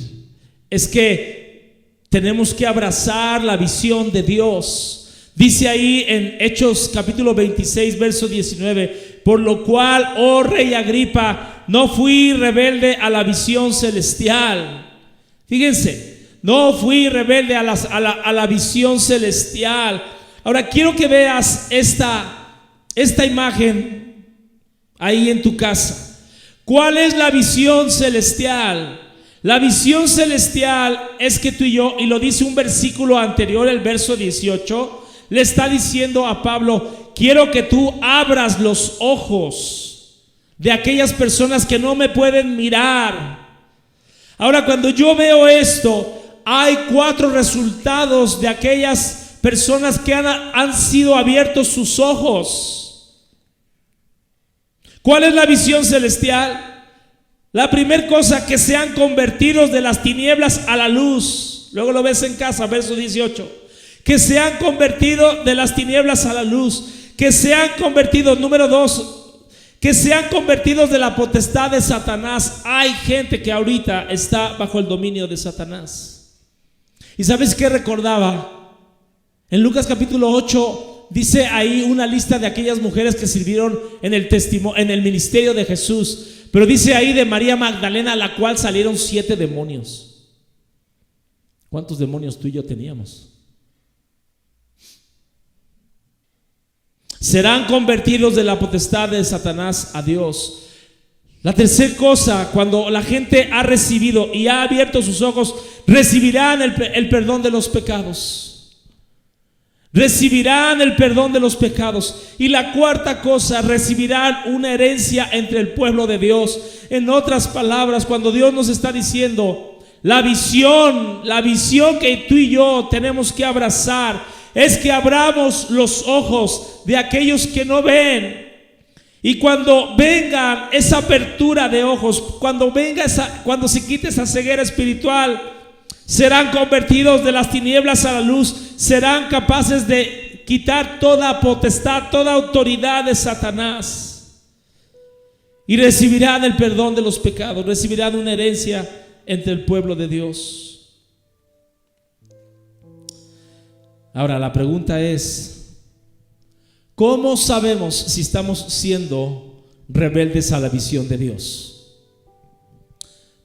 es que tenemos que abrazar la visión de Dios. Dice ahí en Hechos capítulo 26 verso 19: por lo cual, oh rey Agripa, no fui rebelde a la visión celestial. Fíjense, no fui rebelde a la visión celestial. Ahora quiero que veas esta imagen ahí en tu casa. ¿Cuál es la visión celestial? La visión celestial es que tú y yo, y lo dice un versículo anterior, el verso 18, le está diciendo a Pablo: quiero que tú abras los ojos de aquellas personas que no me pueden mirar. Ahora, cuando yo veo esto, hay 4 resultados de aquellas personas que han sido abiertos sus ojos. ¿Cuál es la visión celestial? La primera cosa, que sean convertidos de las tinieblas a la luz. Luego lo ves en casa, verso 18. Que se han convertido de las tinieblas a la luz, que se han convertido, número 2, que se han convertido de la potestad de Satanás. Hay gente que ahorita está bajo el dominio de Satanás. ¿Y sabes qué recordaba? En Lucas capítulo 8 dice ahí una lista de aquellas mujeres que sirvieron en el ministerio de Jesús, pero dice ahí de María Magdalena, a la cual salieron 7 demonios. ¿Cuántos demonios tú y yo teníamos? Serán convertidos de la potestad de Satanás a Dios. La tercera cosa, cuando la gente ha recibido y ha abierto sus ojos, recibirán el perdón de los pecados. Recibirán el perdón de los pecados. Y la cuarta cosa, recibirán una herencia entre el pueblo de Dios. En otras palabras, cuando Dios nos está diciendo la visión que tú y yo tenemos que abrazar, es que abramos los ojos de aquellos que no ven. Y cuando venga esa apertura de ojos, cuando se quite esa ceguera espiritual, serán convertidos de las tinieblas a la luz, serán capaces de quitar toda potestad, toda autoridad de Satanás, y recibirán el perdón de los pecados, recibirán una herencia entre el pueblo de Dios. Ahora la pregunta es, ¿cómo sabemos si estamos siendo rebeldes a la visión de Dios?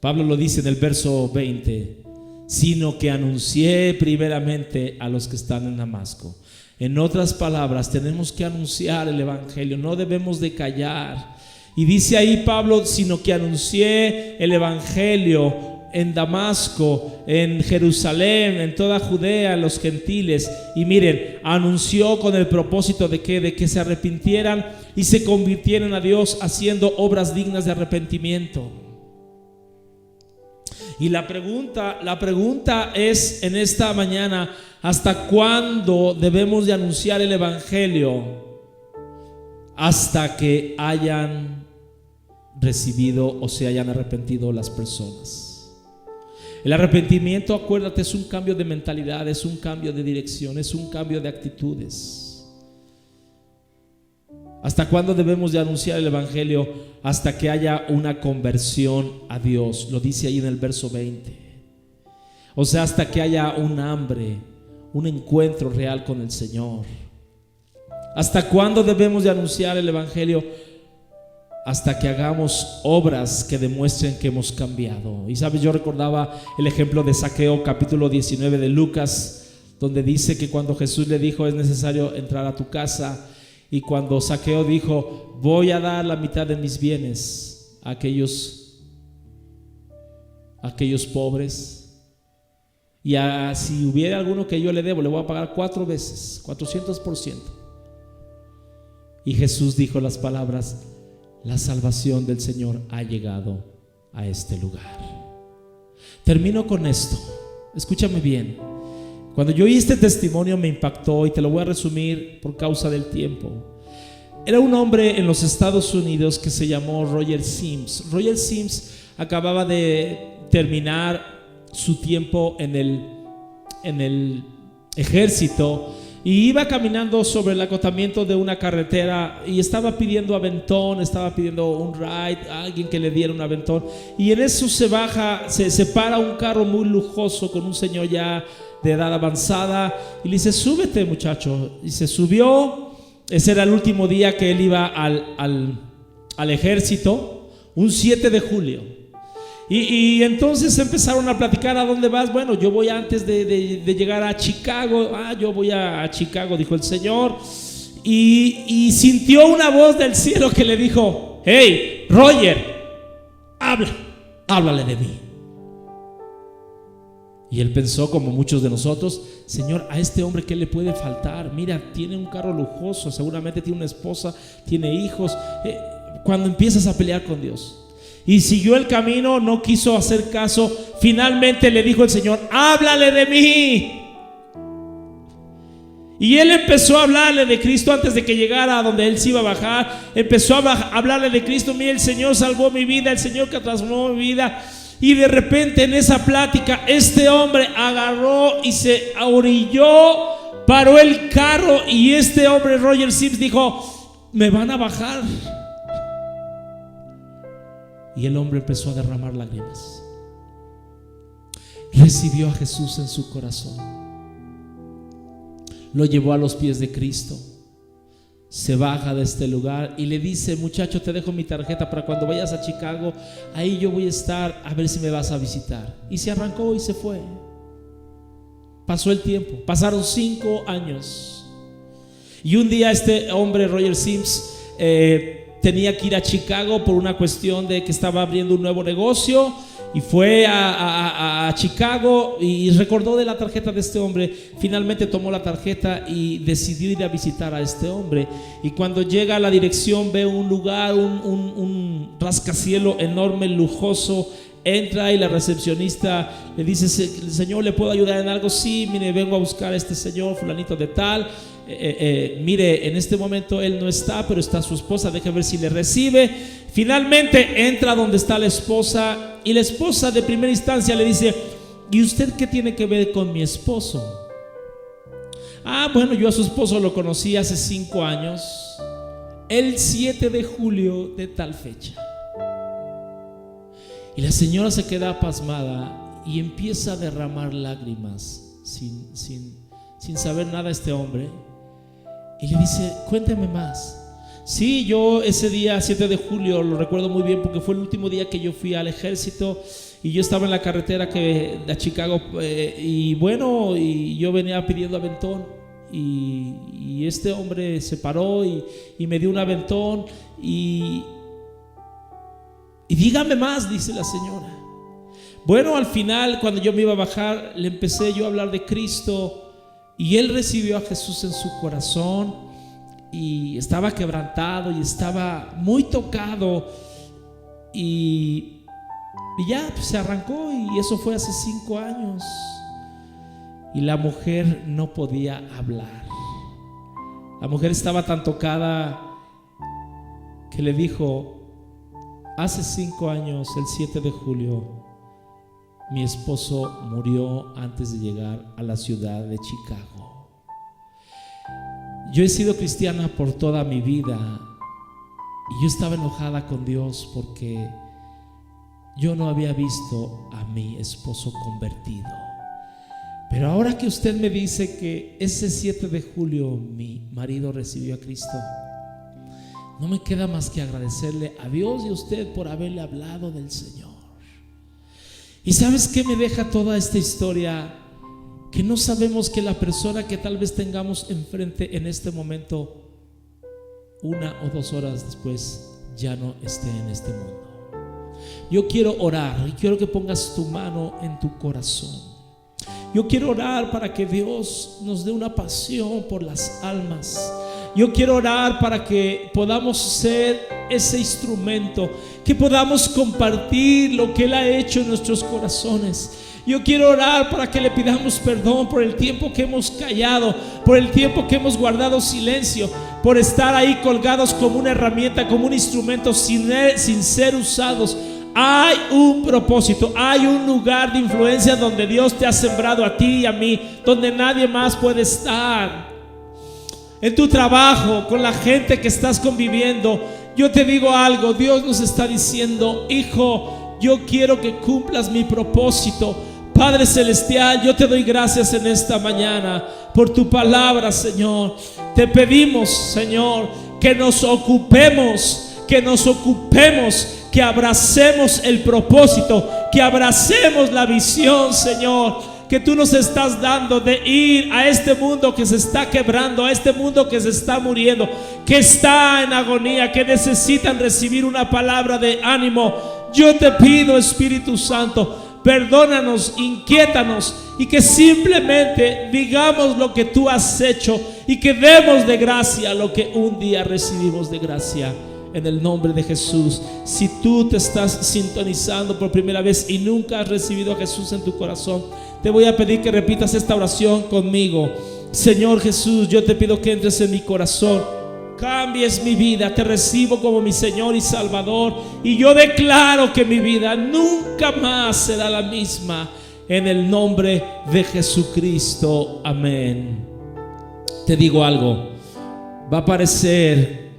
Pablo lo dice en el verso 20: sino que anuncié primeramente a los que están en Damasco. En otras palabras, tenemos que anunciar el evangelio, no debemos de callar. Y dice ahí Pablo, sino que anuncié el evangelio en Damasco, en Jerusalén, en toda Judea, en los gentiles. Y miren, anunció con el propósito de que se arrepintieran y se convirtieran a Dios, haciendo obras dignas de arrepentimiento. Y la pregunta es en esta mañana: ¿hasta cuándo debemos de anunciar el evangelio? Hasta que hayan recibido o se hayan arrepentido las personas. El arrepentimiento, acuérdate, es un cambio de mentalidad, es un cambio de dirección, es un cambio de actitudes. ¿Hasta cuándo debemos de anunciar el evangelio? Hasta que haya una conversión a Dios. Lo dice ahí en el verso 20. O sea, hasta que haya un hambre, un encuentro real con el Señor. ¿Hasta cuándo debemos de anunciar el evangelio? Hasta que hagamos obras que demuestren que hemos cambiado. Y sabes, yo recordaba el ejemplo de Zaqueo, capítulo 19 de Lucas, donde dice que cuando Jesús le dijo: es necesario entrar a tu casa, y cuando Zaqueo dijo: voy a dar la mitad de mis bienes a aquellos pobres, y si hubiera alguno que yo le debo, le voy a pagar 4 veces, 400%. Y Jesús dijo las palabras: la salvación del Señor ha llegado a este lugar. Termino con esto, escúchame bien. Cuando yo oí este testimonio me impactó, y te lo voy a resumir por causa del tiempo. Era un hombre en los Estados Unidos que se llamó Roger Sims. Roger Sims acababa de terminar su tiempo en el ejército, y iba caminando sobre el acotamiento de una carretera y estaba pidiendo aventón, estaba pidiendo un ride, a alguien que le diera un aventón. Y en eso se para un carro muy lujoso con un señor ya de edad avanzada, y le dice: súbete, muchacho. Y se subió. Ese era el último día que él iba al ejército, un 7 de julio. Y entonces empezaron a platicar: ¿a dónde vas? Bueno, yo voy antes de llegar a Chicago. Yo voy a Chicago, dijo el señor. Y sintió una voz del cielo que le dijo: hey, Roger, háblale de mí. Y él pensó, como muchos de nosotros: Señor, a este hombre ¿qué le puede faltar? Mira, tiene un carro lujoso, seguramente tiene una esposa, tiene hijos. Cuando empiezas a pelear con Dios. Y siguió el camino, no quiso hacer caso. Finalmente le dijo el Señor: háblale de mí. Y él empezó a hablarle de Cristo antes de que llegara a donde él se iba a bajar. Empezó a hablarle de Cristo. Mira, el Señor salvó mi vida, el Señor que transformó mi vida. Y de repente en esa plática este hombre agarró y se orilló, paró el carro, y este hombre, Roger Sims, dijo: me van a bajar. Y el hombre empezó a derramar lágrimas. Recibió a Jesús en su corazón, lo llevó a los pies de Cristo. Se baja de este lugar y le dice: muchacho, te dejo mi tarjeta para cuando vayas a Chicago, ahí yo voy a estar, a ver si me vas a visitar. Y se arrancó y se fue. Pasó el tiempo, pasaron 5 años. Y un día este hombre, Roger Sims, tenía que ir a Chicago por una cuestión de que estaba abriendo un nuevo negocio. Y fue a Chicago y recordó de la tarjeta de este hombre. Finalmente tomó la tarjeta y decidió ir a visitar a este hombre. Y cuando llega a la dirección ve un lugar, un rascacielos enorme, lujoso, Entra y la recepcionista le dice: Señor, ¿le puedo ayudar en algo? Sí, mire, vengo a buscar a este señor fulanito de tal. Mire, en este momento él no está, pero está su esposa, déjame ver si le recibe. Finalmente entra donde está la esposa, y la esposa de primera instancia le dice: ¿y usted qué tiene que ver con mi esposo? Bueno, yo a su esposo lo conocí hace 5 años, el 7 de julio de tal fecha. Y la señora se queda pasmada y empieza a derramar lágrimas sin saber nada este hombre. Y le dice: cuénteme más. Sí, yo ese día 7 de julio lo recuerdo muy bien, porque fue el último día que yo fui al ejército, y yo estaba en la carretera de Chicago, y bueno, y yo venía pidiendo aventón, y este hombre se paró y me dio un aventón, y dígame más, dice la señora. Bueno, al final, cuando yo me iba a bajar, le empecé yo a hablar de Cristo, y él recibió a Jesús en su corazón, y estaba quebrantado y estaba muy tocado, y ya pues, se arrancó, y eso fue hace 5 años. Y la mujer no podía hablar. La mujer estaba tan tocada que le dijo: hace 5 años, el 7 de julio, mi esposo murió antes de llegar a la ciudad de Chicago. Yo he sido cristiana por toda mi vida, y yo estaba enojada con Dios porque yo no había visto a mi esposo convertido. Pero ahora que usted me dice que ese 7 de julio mi marido recibió a Cristo, no me queda más que agradecerle a Dios y a usted por haberle hablado del Señor. ¿Y sabes qué me deja toda esta historia? Que no sabemos que la persona que tal vez tengamos enfrente en este momento, 1 o 2 horas después, ya no esté en este mundo. Yo quiero orar y quiero que pongas tu mano en tu corazón. Yo quiero orar para que Dios nos dé una pasión por las almas. Yo quiero orar para que podamos ser ese instrumento, que podamos compartir lo que Él ha hecho en nuestros corazones. Yo quiero orar para que le pidamos perdón por el tiempo que hemos callado, por el tiempo que hemos guardado silencio, por estar ahí colgados como una herramienta, como un instrumento sin ser usados. Hay un propósito, hay un lugar de influencia donde Dios te ha sembrado a ti y a mí, donde nadie más puede estar. En tu trabajo, con la gente que estás conviviendo, yo te digo algo, Dios nos está diciendo: hijo, yo quiero que cumplas mi propósito. Padre Celestial, yo te doy gracias en esta mañana por tu palabra, Señor. Te pedimos, Señor, que nos ocupemos, que abracemos el propósito, que abracemos la visión, Señor, que tú nos estás dando de ir a este mundo que se está quebrando, a este mundo que se está muriendo, que está en agonía, que necesitan recibir una palabra de ánimo. Yo te pido, Espíritu Santo, perdónanos, inquiétanos, y que simplemente digamos lo que tú has hecho, y que demos de gracia lo que un día recibimos de gracia. En el nombre de Jesús. Si tú te estás sintonizando por primera vez y nunca has recibido a Jesús en tu corazón, te voy a pedir que repitas esta oración conmigo. Señor Jesús, yo te pido que entres en mi corazón, cambies mi vida, te recibo como mi Señor y Salvador, y yo declaro que mi vida nunca más será la misma, en el nombre de Jesucristo, amén. Te digo algo, va a aparecer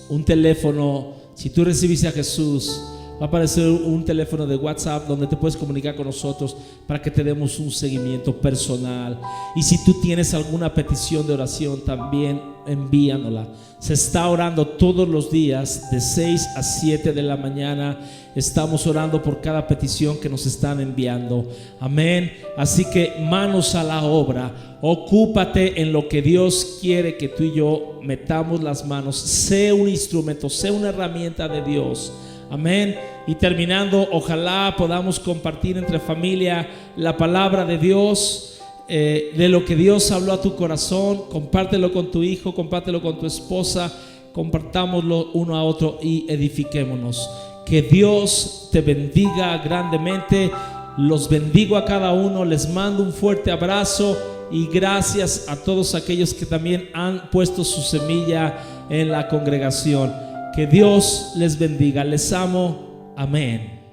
un teléfono. Si tú recibiste a Jesús, va a aparecer un teléfono de WhatsApp donde te puedes comunicar con nosotros para que te demos un seguimiento personal. Y si tú tienes alguna petición de oración, también envíanosla. Se está orando todos los días de 6 a 7 de la mañana. Estamos orando por cada petición que nos están enviando. Amén. Así que manos a la obra. Ocúpate en lo que Dios quiere que tú y yo metamos las manos. Sé un instrumento, sé una herramienta de Dios. Amén. Y terminando, ojalá podamos compartir entre familia la palabra de Dios, de lo que Dios habló a tu corazón. Compártelo con tu hijo, compártelo con tu esposa, compartámoslo uno a otro y edifiquémonos. Que Dios te bendiga grandemente. Los bendigo a cada uno, les mando un fuerte abrazo y gracias a todos aquellos que también han puesto su semilla en la congregación. Que Dios les bendiga, les amo, amén.